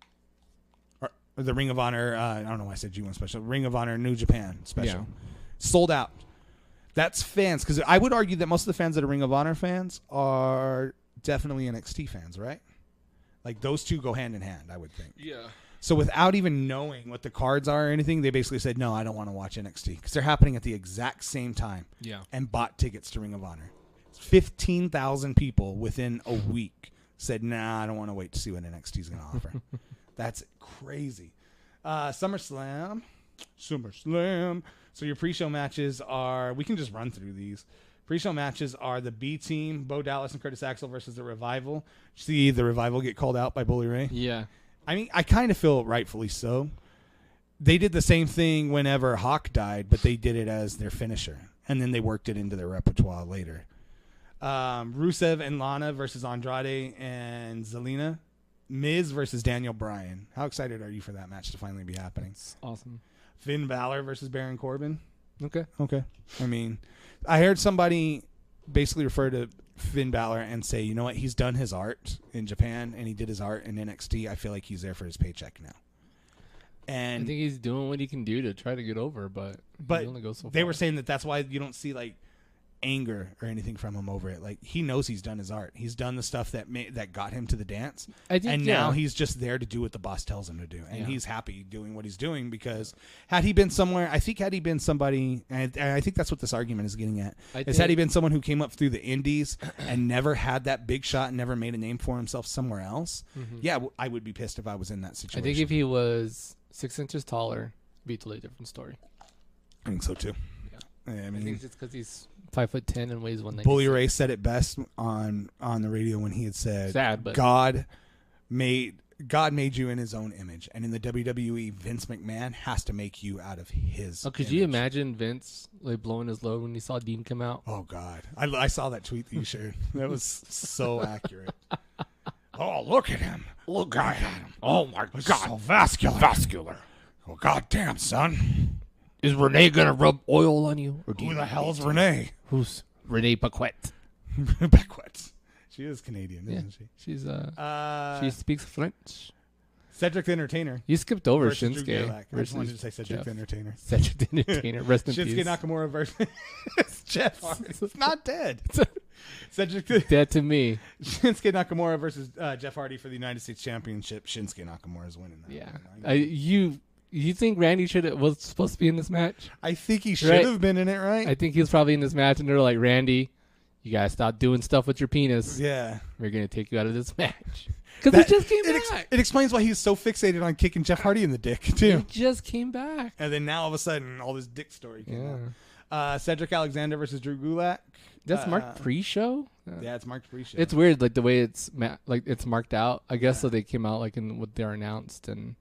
Or the Ring of Honor, I don't know why I said G1 special. Ring of Honor New Japan special. Yeah. Sold out. That's fans. Because I would argue that most of the fans that are Ring of Honor fans are definitely NXT fans, right? Like, those two go hand in hand, I would think. Yeah. So without even knowing what the cards are or anything, they basically said, no, I don't want to watch NXT. Because they're happening at the exact same time. Yeah. And bought tickets to Ring of Honor. 15,000 people within a week said, nah, I don't want to wait to see what NXT is going to offer. That's crazy. SummerSlam. So your pre-show matches are, we can just run through these. Pre-show matches are the B Team, Bo Dallas and Curtis Axel versus the Revival. See the Revival get called out by Bully Ray? Yeah. I mean, I kind of feel rightfully so. They did the same thing whenever Hawk died, but they did it as their finisher. And then they worked it into their repertoire later. Rusev and Lana versus Andrade and Zelina. Miz versus Daniel Bryan. How excited are you for that match to finally be happening? It's awesome. Finn Balor versus Baron Corbin. Okay. I mean, I heard somebody basically refer to Finn Balor and say, you know what, he's done his art in Japan and he did his art in NXT. I feel like he's there for his paycheck now. And I think he's doing what he can do to try to get over, but he only goes so far. They were saying that's why you don't see, like, anger or anything from him over it. Like, he knows he's done his art. He's done the stuff that got him to the dance. Now he's just there to do what the boss tells him to do. And he's happy doing what he's doing, because had he been somebody, and I think that's what this argument is getting at, had he been someone who came up through the indies and never had that big shot and never made a name for himself somewhere else, I would be pissed if I was in that situation. I think if he was 6 inches taller, it'd be a totally different story. I think so too. I mean, I think it's just because he's 5'10" and weighs 190. Bully Ray said it best on the radio when he had said, but God made you in his own image, and in the WWE, Vince McMahon has to make you out of his could image. You imagine Vince like blowing his load when he saw Dean come out? Oh God, I saw that tweet that you shared. That was so accurate. Oh, look at him! Look at him! Oh my God, so vascular. Oh, goddamn, son. Is Renee gonna rub oil on you? Or who the hell is Renee? Who's Renee Paquette? Paquette. She is Canadian, isn't she? She's she speaks French. Cedric the Entertainer. You skipped over Shinsuke. I just wanted to say Cedric the Entertainer. Cedric the Entertainer. Rest in peace. Shinsuke Nakamura versus Jeff Hardy. It's not dead. Cedric dead to me. Shinsuke Nakamura versus Jeff Hardy for the United States Championship. Shinsuke Nakamura is winning that. Yeah. You think Randy was supposed to be in this match? I think he should have been in it, right? I think he was probably in this match, and they're like, Randy, you gotta stop doing stuff with your penis. Yeah. We're gonna take you out of this match. Because he just came back. It explains why he's so fixated on kicking Jeff Hardy in the dick, too. He just came back. And then now, all of a sudden, all this dick story came out. Cedric Alexander versus Drew Gulak. That's marked pre-show? Yeah, it's marked pre-show. It's weird, like, the way it's it's marked out. I guess so they came out, like, in what they're announced, and...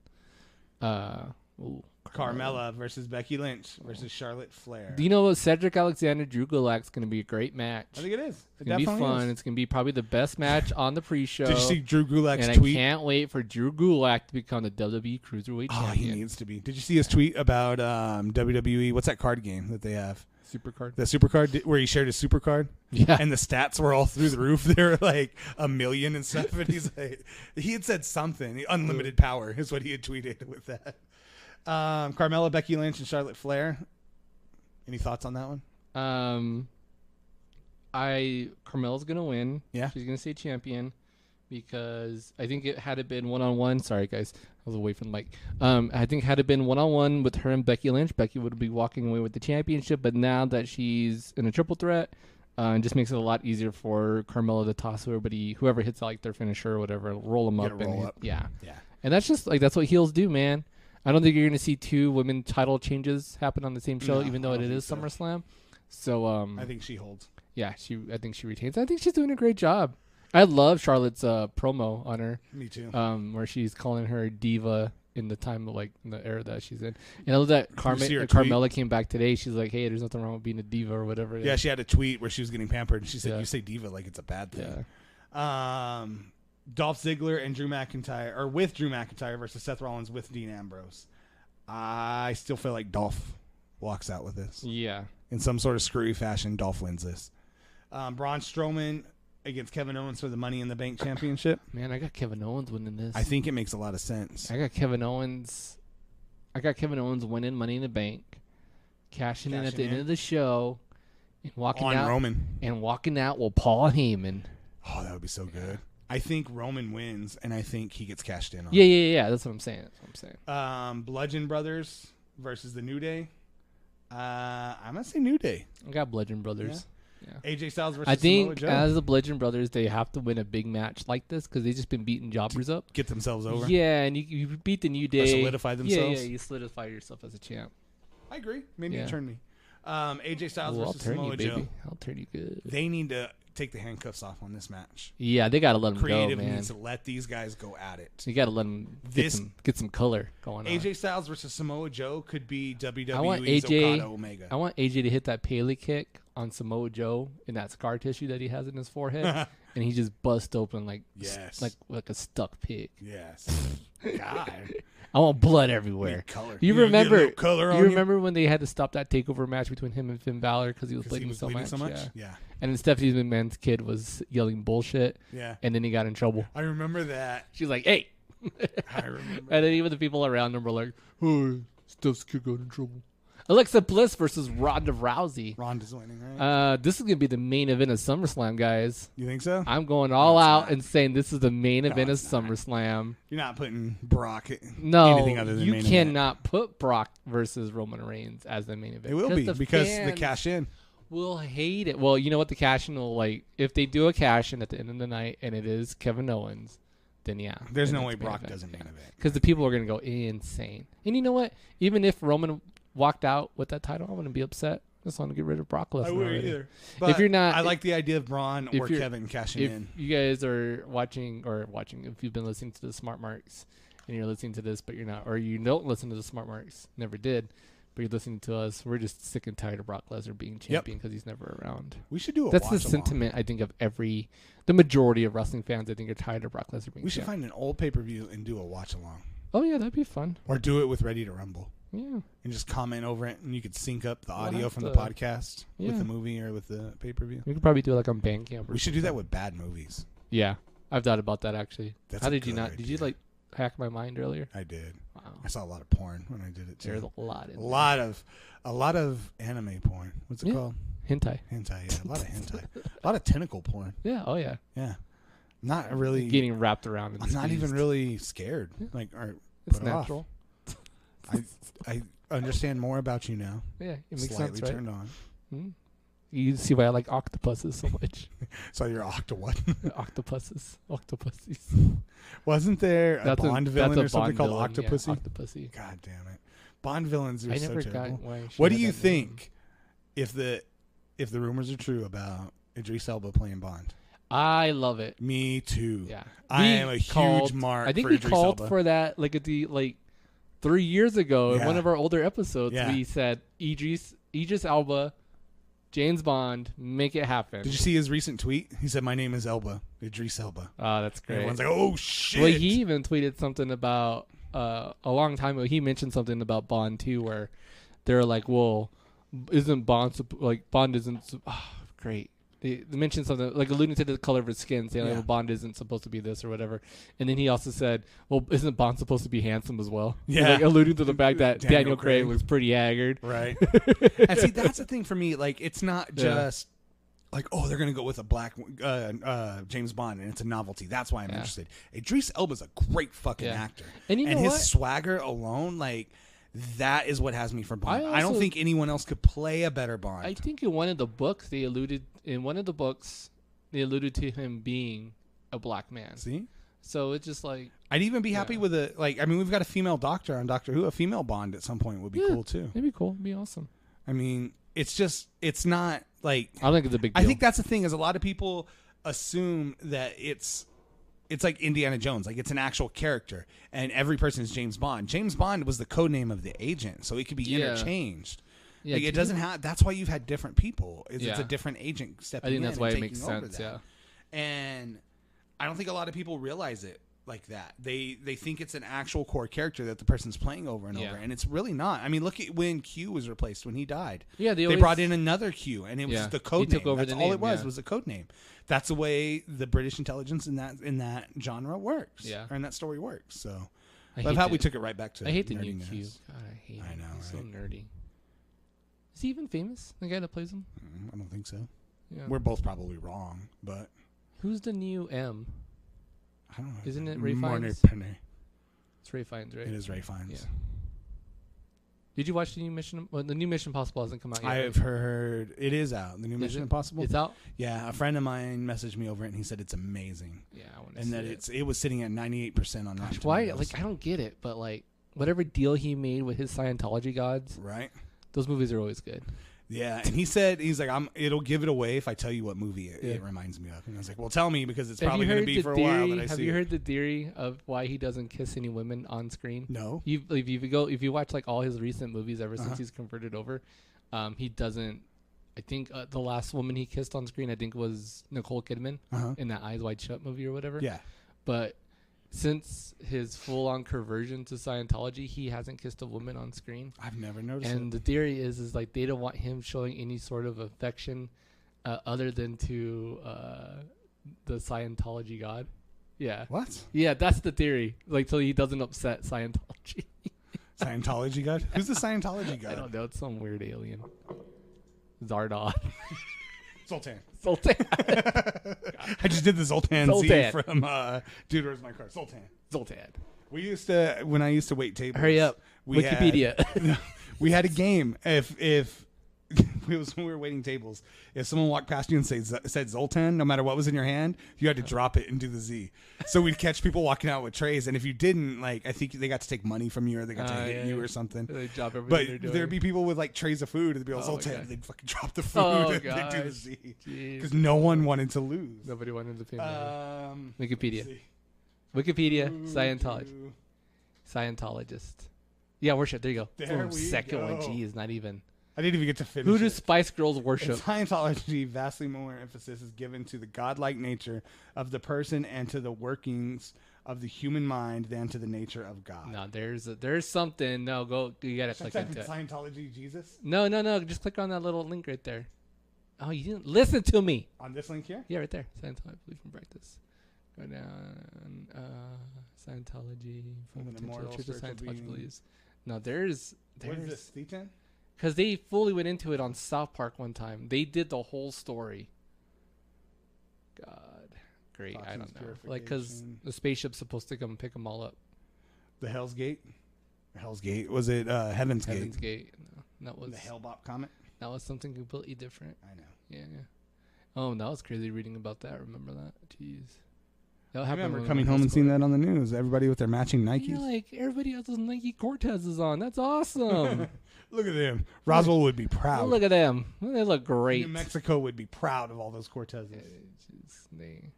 Carmella versus Becky Lynch versus Charlotte Flair. Do you know what? Cedric Alexander Drew Gulak's going to be a great match. I think it is. It's going to be fun. It's going to be probably the best match on the pre-show. Did you see Drew Gulak's And tweet? I can't wait for Drew Gulak to become the WWE Cruiserweight Champion. He needs to be. Did you see his tweet about WWE? What's that card game that they have? Supercard. The Supercard, where he shared his Supercard? Yeah. And the stats were all through the roof. They were like 1 million and stuff. And he's like, he had said something. Unlimited power is what he had tweeted with that. Carmella, Becky Lynch, and Charlotte Flair. Any thoughts on that one? Carmella's gonna win. Yeah, she's gonna stay champion because I think had it been 1-on-1. Sorry guys, I was away from the mic. I think had it been 1-on-1 with her and Becky Lynch, Becky would be walking away with the championship. But now that she's in a triple threat, And just makes it a lot easier for Carmella to toss whoever hits like their finisher or whatever, roll them up. Yeah. And that's just like, that's what heels do, man. I don't think you're going to see 2 women title changes happen on the same show, even though it is SummerSlam. So I think she holds. Yeah, I think she retains. I think she's doing a great job. I love Charlotte's promo on her. Me too. Where she's calling her diva in the time of like in the era that she's in. And I love that Carmella came back today. She's like, "Hey, there's nothing wrong with being a diva or whatever." Yeah, she had a tweet where she was getting pampered, and she said, "You say diva like it's a bad thing." Yeah. Dolph Ziggler and Drew McIntyre, or with Drew McIntyre versus Seth Rollins with Dean Ambrose. I still feel like Dolph walks out with this. Yeah. In some sort of screwy fashion, Dolph wins this. Braun Strowman against Kevin Owens for the Money in the Bank Championship. Man, I got Kevin Owens winning this. I think it makes a lot of sense. I got Kevin Owens winning Money in the Bank, cashing in at the end of the show, and walking out Roman. And walking out with Paul Heyman. Oh, that would be so good. I think Roman wins, and I think he gets cashed in on. Yeah. That's what I'm saying. Bludgeon Brothers versus the New Day. I'm gonna say New Day. I got Bludgeon Brothers. Yeah. AJ Styles versus Samoa Joe. As the Bludgeon Brothers, they have to win a big match like this because they've just been beating jobbers up. Get themselves over. Yeah, and you beat the New Day. Or solidify themselves. Yeah, you solidify yourself as a champ. I agree. Maybe you turn me. AJ Styles versus Samoa Joe. I'll turn you good. They need to take the handcuffs off on this match. Yeah, they got to let them Creative go, man. needs to let these guys go at it. You got to let them get some color going on. AJ Styles versus Samoa Joe could be WWE's Okada Omega. I want AJ to hit that Pele kick on Samoa Joe in that scar tissue that he has in his forehead, and he just bust open like a stuck pig. Yes. God. I want blood everywhere. Color. You remember when they had to stop that takeover match between him and Finn Balor because he was bleeding so much? Yeah. And then Stephanie McMahon's kid was yelling bullshit. Yeah. And then he got in trouble. I remember that. She's like, "Hey." I remember. And then even the people around him were like, "Oh, Steph's kid got in trouble." Alexa Bliss versus Ronda Rousey. Ronda's winning, right? This is going to be the main event of SummerSlam, guys. You think so? I'm going all out and saying this is the main event of SummerSlam. You're not putting Brock anything other than you main cannot event. put Brock versus Roman Reigns as the main event. It will be because the cash in. Will hate it. Well, you know what? The cash in will if they do a cash in at the end of the night and it is Kevin Owens, then yeah. There's no way Brock doesn't main event. Because the people are going to go insane. And you know what? Even if Roman walked out with that title, I wouldn't be upset. I just want to get rid of Brock Lesnar. I wouldn't either. But if you're not, I like the idea of Braun or Kevin cashing in. If you guys are watching, if you've been listening to the Smart Marks and you're listening to this, but you're not, or you don't listen to the Smart Marks, never did, but you're listening to us, we're just sick and tired of Brock Lesnar being champion because he's never around. We should do a That's the sentiment, I think, of the majority of wrestling fans, I think, are tired of Brock Lesnar being champion. We should find an old pay-per-view and do a watch-along. Oh, yeah, that'd be fun. Or do it with Ready to Rumble. Yeah. And just comment over it, and you could sync up the audio from the podcast with the movie or with the pay-per-view. We could probably do it like on Bandcamp. We should do that with bad movies. Yeah. I've thought about that, actually. How did you not? Idea. Did you, hack my mind earlier? I did. Wow. I saw a lot of porn when I did it, too. There's a lot in a lot of anime porn. What's it called? Hentai. Hentai, yeah. A lot of hentai. A lot of tentacle porn. Yeah. Oh, yeah. Yeah. Not really. Getting wrapped around. I'm not even really scared. It's natural. I understand more about you now. Yeah, it makes Slightly sense, right? turned on. Mm-hmm. You see why I like octopuses so much. So you're what? Octopuses. Wasn't there a Bond villain or something called Octopussy? Yeah, Octopussy. God damn it. Bond villains are so terrible. Why what do you think if the rumors are true about Idris Elba playing Bond? I love it. Me too. Yeah. I am a huge mark for Idris Elba. I think we called for that at the 3 years ago in one of our older episodes. Yeah. We said Idris Elba, James Bond, make it happen. Did you see his recent tweet? He said, "My name is Elba, Idris Elba." Oh, that's great. And everyone's like, "Oh shit!" Well, he even tweeted something about a long time ago. He mentioned something about Bond too, where they're like, "Well, isn't Bond Bond isn't great." They mentioned something alluding to the color of his skin, saying well, Bond isn't supposed to be this or whatever. And then he also said, "Well, isn't Bond supposed to be handsome as well?" Yeah, alluding to the fact that Daniel Craig looks pretty haggard. Right. And see, that's the thing for me. It's not just they're gonna go with a black James Bond and it's a novelty. That's why I'm interested. Idris Elba's a great fucking actor, and his swagger alone, That is what has me for Bond. I don't think anyone else could play a better Bond. I think in one of the books they alluded to him being a black man. See? So it's just like I'd even be happy with we've got a female doctor on Doctor Who. A female Bond at some point would be cool too. It'd be cool. It'd be awesome. I mean, it's not like I don't think it's a big deal. I think that's the thing is a lot of people assume that it's like Indiana Jones, like it's an actual character, and every person is James Bond. James Bond was the code name of the agent, so it could be interchanged. Yeah, like it doesn't have. That's why you've had different people. It's a different agent stepping in. I think that's why it makes sense. Yeah, and I don't think a lot of people realize it like that. They think it's an actual core character that the person's playing over and over, and it's really not. I mean, look at when Q was replaced when he died. Yeah, they brought in another Q, and it was the code name. That's all it was a code name. That's the way the British intelligence in that genre works. Yeah, or in that story works. So I love how we took it right back to. I hate the new Q. God, I hate him. I know, He's right? so nerdy. Is he even famous? The guy that plays him? I don't think so. Yeah. We're both probably wrong, but who's the new M? I don't know. Isn't it Ray Fiennes? It's Ray Fiennes, right? It is Ray Fiennes. Yeah. Did you watch the new Mission? Well, the new Mission Impossible hasn't come out yet. I've heard it is out. The new Mission Impossible. It's out. Yeah, a friend of mine messaged me over it, and he said it's amazing. Yeah, I want to see it. It was sitting at 98% on Rotten Why? Tomatoes. Like, I don't get it, but like whatever deal he made with his Scientology gods, right? Those movies are always good. Yeah, and he's like, it'll give it away if I tell you what movie it reminds me of. And I was like, well, tell me because it's probably going to be for a while that I see. Have you heard the theory of why he doesn't kiss any women on screen? No. If you watch like all his recent movies ever since he's converted over, he doesn't. I think the last woman he kissed on screen, I think, was Nicole Kidman in that Eyes Wide Shut movie or whatever. Yeah. But since his full-on conversion to Scientology, he hasn't kissed a woman on screen. I've never noticed. And the theory is like they don't want him showing any sort of affection other than to the Scientology god. Yeah. What? Yeah, that's the theory. Like, so he doesn't upset Scientology. Scientology god? Who's the Scientology god? I don't know. It's some weird alien. Zardon. Sultan. I just did the Zoltan Z from Dude, Where's My Car? Sultan. We used to, when I used to wait tables. Hurry up. Wikipedia. We had a game. If it was when we were waiting tables, if someone walked past you and said Zoltan, no matter what was in your hand, you had to drop it and do the Z. So we'd catch people walking out with trays, and if you didn't, like, I think they got to take money from you or they got to hit you or something. They drop everything but they're doing. There'd be people with like trays of food, and they'd be like, Zoltan, and they'd fucking drop the food and they'd do the Z. Because no one wanted to lose. Nobody wanted to pay money. Wikipedia. Scientology. Scientologist. Yeah, worship. There you go. There we second go. one. Jeez, not even. I didn't even get to finish. Who do Spice Girls worship? In Scientology, vastly more emphasis is given to the godlike nature of the person and to the workings of the human mind than to the nature of God. No, there's something. No, go. You gotta click into it. Scientology, Jesus. No. Just click on that little link right there. Oh, you didn't listen to me. On this link here? Yeah, right there. Scientology, belief and practice. Go down. Scientology. From the Church of Scientology believes. No, there's. What is this? Thetan? Because they fully went into it on South Park one time. They did the whole story. God. Great. I don't know. Like, because the spaceship's supposed to come pick them all up. The Hell's Gate? Hell's Gate. Was it Heaven's Gate? Heaven's Gate. No, that was... The Hellbop comet? That was something completely different. I know. Yeah. Oh, that was crazy reading about that. Remember that? Jeez. I remember coming home and seeing that on the news. Everybody with their matching Nikes. Yeah, like, everybody has those Nike Cortezes on. That's awesome. Look at them. Roswell would be proud. Look at them. They look great. New Mexico would be proud of all those Cortezes. They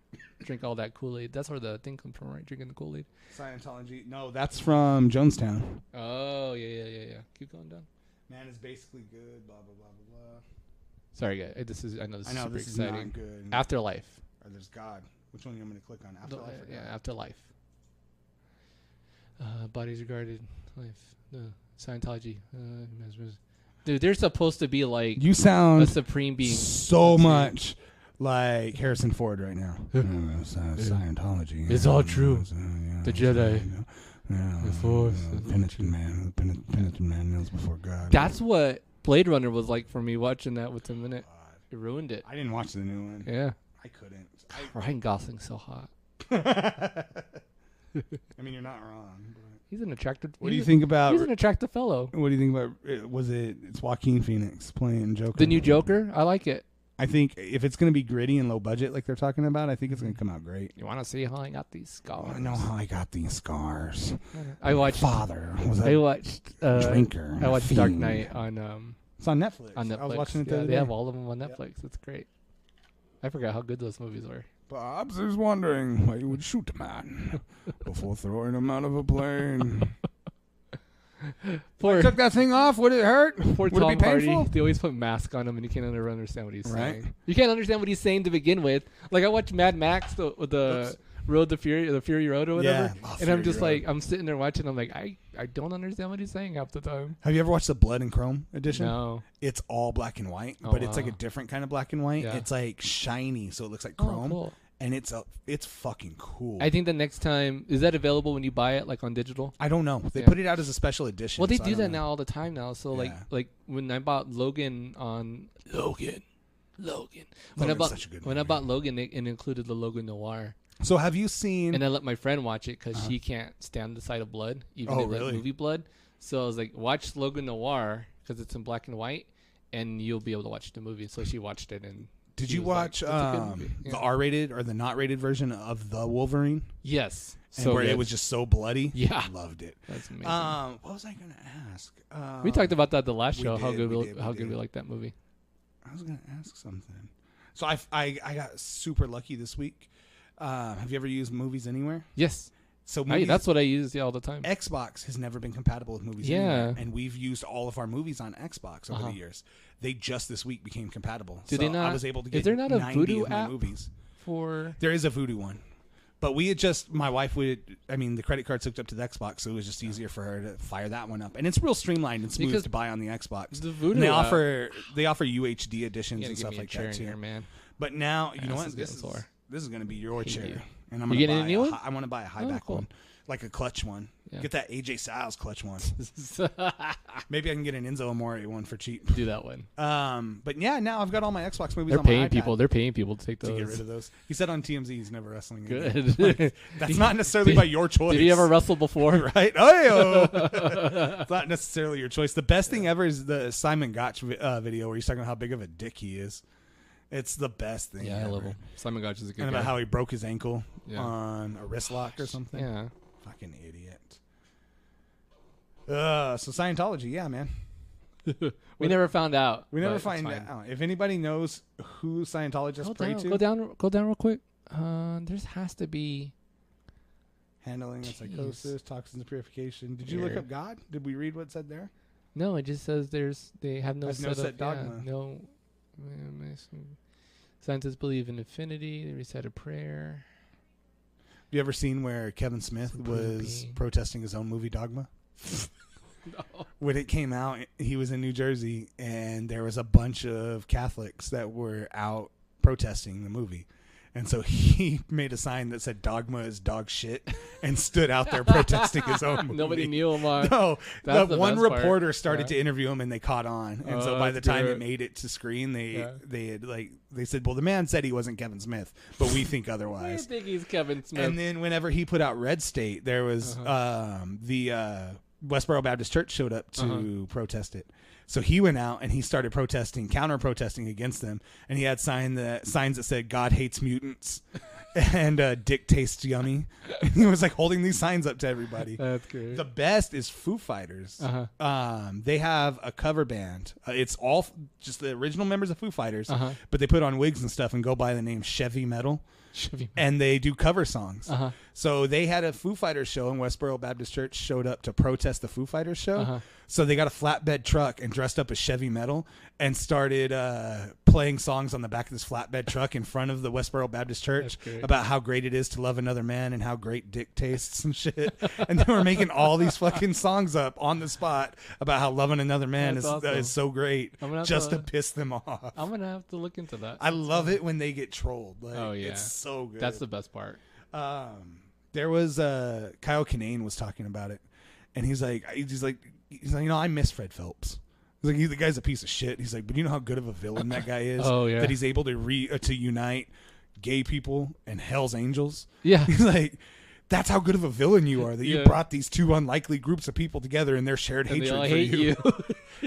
drink all that Kool-Aid. That's where the thing comes from, right? Drinking the Kool-Aid. Scientology. No, that's from Jonestown. Oh, yeah. Keep going down. Man is basically good, blah, blah, blah, blah, blah. Sorry, guys. I know this is super exciting. Not good. Afterlife. Or there's God. Which one do you want me to click on? Afterlife? Afterlife. Bodies regarded life. Scientology. Dude, they're supposed to be like you sound a supreme being. So much like Harrison Ford right now. Scientology. It's all true. The Jedi. The Force. Penitent man kneels before God. That's what Blade Runner was like for me watching that with 10 minutes. It ruined it. I didn't watch the new one. Yeah. I couldn't. Ryan Gosling's so hot. I mean, you're not wrong. But. He's an attractive. What do you think about? He's an attractive fellow. What do you think about? It's Joaquin Phoenix playing Joker. The new Joker. I like it. I think if it's going to be gritty and low budget like they're talking about, I think it's going to come out great. You want to see how I got these scars? I want to know how I got these scars. I watched Father. I watched drinker. I watched Dark Knight on. It's on Netflix. On Netflix. I was watching it. They have all of them on Netflix. It's great. I forgot how good those movies were. Bob's is wondering why you would shoot a man before throwing him out of a plane. If I took that thing off, would it hurt? Would it be painful? Hardy, they always put mask on him, and you can't ever understand what he's saying. You can't understand what he's saying to begin with. Like I watched Mad Max, the Road to Fury, the Fury Road or whatever, and I'm just like, I'm sitting there watching. I'm like, I don't understand what he's saying half the time. Have you ever watched the Blood and Chrome edition? No. It's all black and white, but it's like a different kind of black and white. Yeah. It's like shiny, so it looks like chrome. Cool. And it's fucking cool. I think the next time, is that available when you buy it, like on digital? I don't know. They put it out as a special edition. Well, they do that now all the time now. So like when I bought Logan on Logan. When I bought Logan, it included the Logan Noir. So have you seen? And I let my friend watch it because she can't stand the sight of blood, even in the movie Blood. So I was like, watch Logan Noir because it's in black and white, and you'll be able to watch the movie. So she watched it and. Did you watch the R-rated or the not-rated version of The Wolverine? Yes. And where it was just so bloody? Yeah. Loved it. That's amazing. What was I going to ask? We talked about that the last show, how good we like that movie. I was going to ask something. So I got super lucky this week. Have you ever used Movies Anywhere? Yes. So that's what I use all the time. Xbox has never been compatible with Movies Anywhere, and we've used all of our movies on Xbox over the years. They just this week became compatible. They not? I was able to get. Is there not a 90 Voodoo of my app movies. For? There is a Voodoo one, but we had just my wife would. I mean, the credit card's hooked up to the Xbox, so it was just easier for her to fire that one up, and it's real streamlined and smooth to buy on the Xbox. The Voodoo and they offer UHD editions and stuff like that too. Here, man. But now you know what? This is going to be your chair. And I'm going to buy I want to buy a high back one, like a clutch one. Yeah. Get that AJ Styles clutch one. Maybe I can get an Enzo Amore one for cheap. Do that one. But yeah, now I've got all my Xbox movies. They're paying people. They're paying people to take those. To get rid of those. He said on TMZ he's never wrestling. Good. Like, that's not necessarily by your choice. Did he ever wrestle before? Right? Oh, it's not necessarily your choice. The best thing ever is the Simon Gotch video where he's talking about how big of a dick he is. It's the best thing. Yeah, ever. I love him. Simon Gotch is a good guy. And about how he broke his ankle on a wrist lock or something. Yeah. Fucking idiot. So Scientology, yeah, man. We never found out. We never find out. If anybody knows who Scientologists pray to. Go down real quick. There has to be. Handling of psychosis, toxins purification. Did you look up God? Did we read what it said there? No, it just says they have no set dogma. No. Scientists believe in infinity. They recite a prayer. You ever seen where Kevin Smith was protesting his own movie Dogma? No. When it came out, he was in New Jersey, and there was a bunch of Catholics that were out protesting the movie. And so he made a sign that said "Dogma is dog shit" and stood out there protesting his own movie. Nobody knew him. No, the one reporter started to interview him, and they caught on. And so by the time it made it to screen, they said, "Well, the man said he wasn't Kevin Smith, but we think otherwise." We think he's Kevin Smith. And then whenever he put out Red State, there was the Westboro Baptist Church showed up to protest it. So he went out and he started counter-protesting against them. And he had signs that said, "God hates mutants," and "Dick tastes yummy." And he was like holding these signs up to everybody. That's great. The best is Foo Fighters. They have a cover band. It's all just the original members of Foo Fighters, but they put on wigs and stuff and go by the name Chevy Metal. And they do cover songs. So they had a Foo Fighters show, and Westboro Baptist Church showed up to protest the Foo Fighters show. So they got a flatbed truck and dressed up as Chevy Metal and started playing songs on the back of this flatbed truck in front of the Westboro Baptist Church about how great it is to love another man and how great dick tastes and shit. And they were making all these fucking songs up on the spot about how loving another man is so great just to piss them off. I'm going to have to look into that. I love it when they get trolled. Like, oh, yeah. It's so good. That's the best part. There was Kyle Kinane was talking about it, and he's like, you know, I miss Fred Phelps. He's like, the guy's a piece of shit. He's like, but you know how good of a villain that guy is. Oh yeah, that he's able to unite gay people and Hell's Angels. Yeah, he's like, That's how good of a villain you are, that you brought these two unlikely groups of people together in their shared hatred they all for hate you.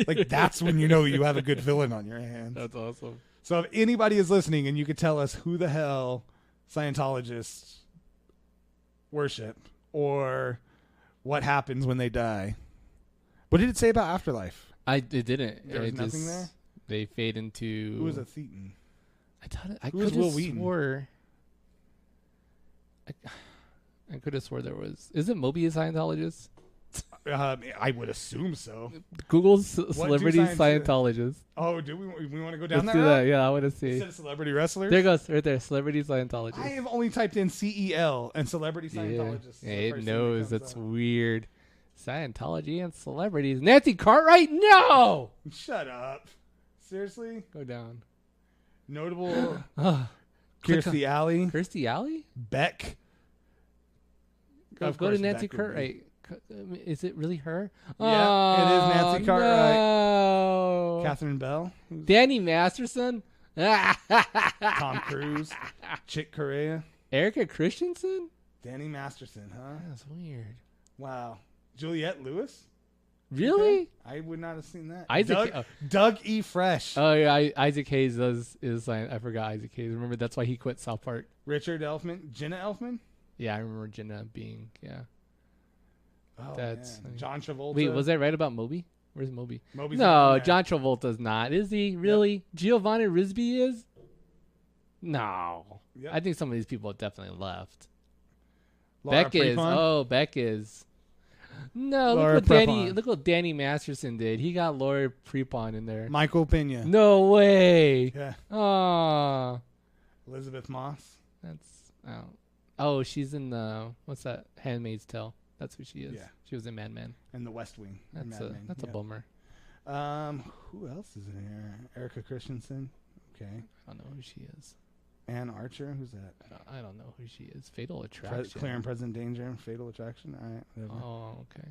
Like, that's when you know you have a good villain on your hands. That's awesome. So if anybody is listening and you could tell us who the hell Scientologists worship or what happens when they die. What did it say about afterlife? It didn't. There was nothing there? They fade into... Who was a Thetan? I could have swore... I could have swore there was... Isn't Moby a Scientologist? I would assume so. Google's celebrity Scientologist. Oh, do we want to go down Let's do that? Yeah, I want to see. Instead of celebrity wrestlers? There it goes, right there. Celebrity Scientologist. I have only typed in CEL and celebrity Scientologist. Yeah, it knows. That's weird. Scientology and celebrities. Nancy Cartwright? No! Shut up. Seriously? Go down. Notable. Kirstie Alley. Kirstie Alley? Beck. Go to Nancy Cartwright. Is it really her? Yeah, it is Nancy Cartwright. No. Catherine Bell. Danny Masterson. Tom Cruise. Chick Corea. Erica Christensen. Danny Masterson, huh? That's weird. Wow. Juliette Lewis. Really? Okay. I would not have seen that. Doug E. Fresh. Oh yeah, Isaac Hayes is I forgot Isaac Hayes. Remember that's why he quit South Park. Richard Elfman. Jenna Elfman. Yeah, I remember Jenna being Oh, that's man. John Travolta. Wait, was that right about Moby? Where's Moby? Moby's no, John Travolta's not. Is he really? Yep. Giovanni Ribisi is? No. Yep. I think some of these people have definitely left. Beck is. Oh, Beck is. No, look what Danny Masterson did. He got Laura Prepon in there. Michael Pena. No way. Yeah. Oh. Elizabeth Moss. That's oh, she's in the what's that? Handmaid's Tale. That's who she is. Yeah. She was in Mad Men. And The West Wing. That's a bummer. Who else is in here? Erica Christensen. Okay. I don't know who she is. Ann Archer. Who's that? I don't know who she is. Fatal Attraction. Clear and Present Danger. Fatal Attraction. All right. Whatever. Oh, okay.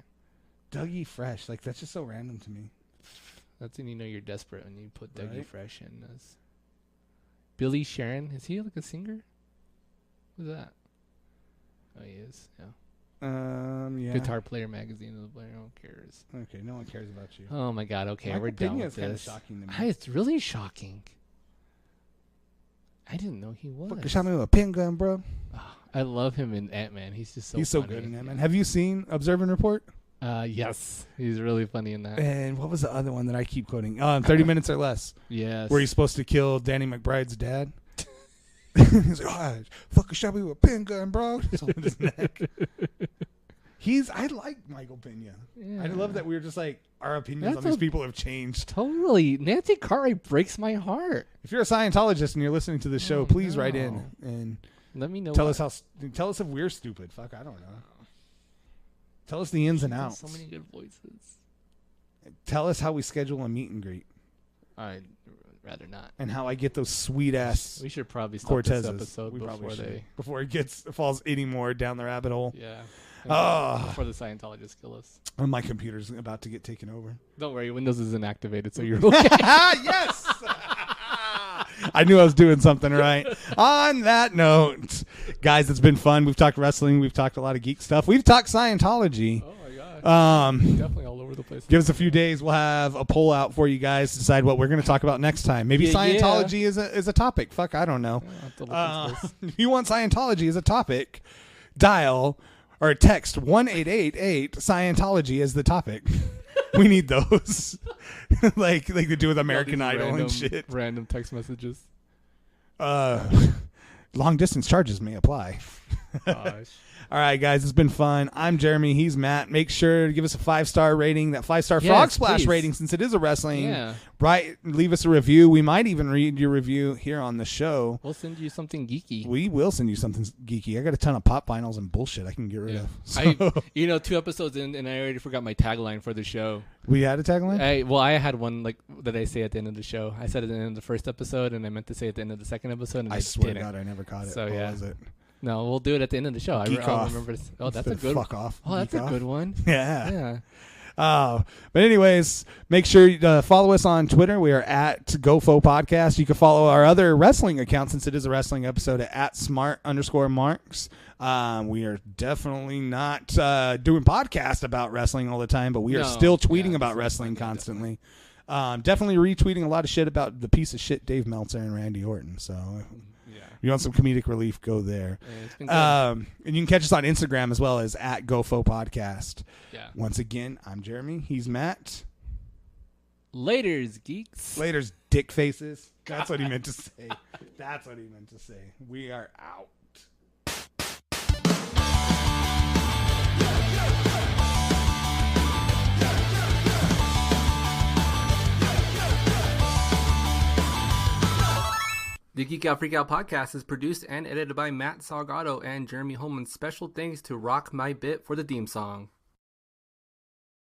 Dougie Fresh. Like, that's just so random to me. That's when you know you're desperate when you put Dougie Fresh in this. Billy Sharon. Is he like a singer? Who's that? Oh, he is. Yeah. Yeah. Guitar Player magazine. No one cares. Okay, no one cares about you. Oh my God. Okay, we're done with this. Kind of shocking to me. It's really shocking. I didn't know he was. Fucking shot me with a pin gun, bro. Oh, I love him in Ant-Man. He's just so funny. Good in Ant-Man. Have you seen Observe and Report? Yes, he's really funny in that. And what was the other one that I keep quoting? 30 Minutes or Less. Yes. Where he's supposed to kill Danny McBride's dad. He's like, oh, fucking shot me with a pin gun, bro. It's on his neck. I like Michael Pena. Yeah. I love that we were just like, our opinions on these people have changed. Totally. Nancy Cartwright breaks my heart. If you're a Scientologist and you're listening to the show, please write in and let me know. Tell us if we're stupid. Fuck, I don't know. Tell us the ins and outs. So many good voices. Tell us how we schedule a meet and greet. I'd rather not. And how I get those sweet ass. We should probably stop Cortezes. this episode before it falls any more down the rabbit hole. Yeah. Before the Scientologists kill us. Oh, my computer's about to get taken over. Don't worry, Windows isn't activated, so you're okay. Yes! I knew I was doing something right. On that note, guys, it's been fun. We've talked wrestling. We've talked a lot of geek stuff. We've talked Scientology. Oh, my God. Definitely all over the place. Give us a few days. We'll have a poll out for you guys to decide what we're going to talk about next time. Maybe Scientology is a topic. Fuck, I don't know. If you want Scientology as a topic, dial or text 1888 Scientology as the topic. We need those. like they do with American Idol and shit. Random text messages. Long distance charges may apply. Gosh. All right, guys, it's been fun. I'm Jeremy. He's Matt. Make sure to give us a 5-star rating, that 5-star Frog Splash rating, since it is a wrestling. Yeah. Right. Leave us a review. We might even read your review here on the show. We'll send you something geeky. We will send you something geeky. I got a ton of pop vinyls and bullshit I can get rid of. So. 2 episodes in, and I already forgot my tagline for the show. We had a tagline? I had one that I say at the end of the show. I said it at the end of the first episode, and I meant to say at the end of the second episode. And I swear to God, I never caught it. So, what was it? No, we'll do it at the end of the show. Geek off. Remember. Oh, that's a good one. Fuck off. Oh, that's a good one. Yeah. But anyways, make sure you follow us on Twitter. We are at GOFO Podcast. You can follow our other wrestling account, since it is a wrestling episode, at @smart_marks. We are definitely not doing podcasts about wrestling all the time, but we are still tweeting about wrestling constantly. Definitely retweeting a lot of shit about the piece of shit Dave Meltzer and Randy Orton. So if you want some comedic relief, go there. And you can catch us on Instagram as well as at GOFO Podcast. Yeah. Once again, I'm Jeremy. He's Matt. Laters, geeks. Laters, dick faces. That's what he meant to say. That's what he meant to say. We are out. The Geek Out Freak Out podcast is produced and edited by Matt Salgado and Jeremy Holman. Special thanks to Rock My Bit for the theme song.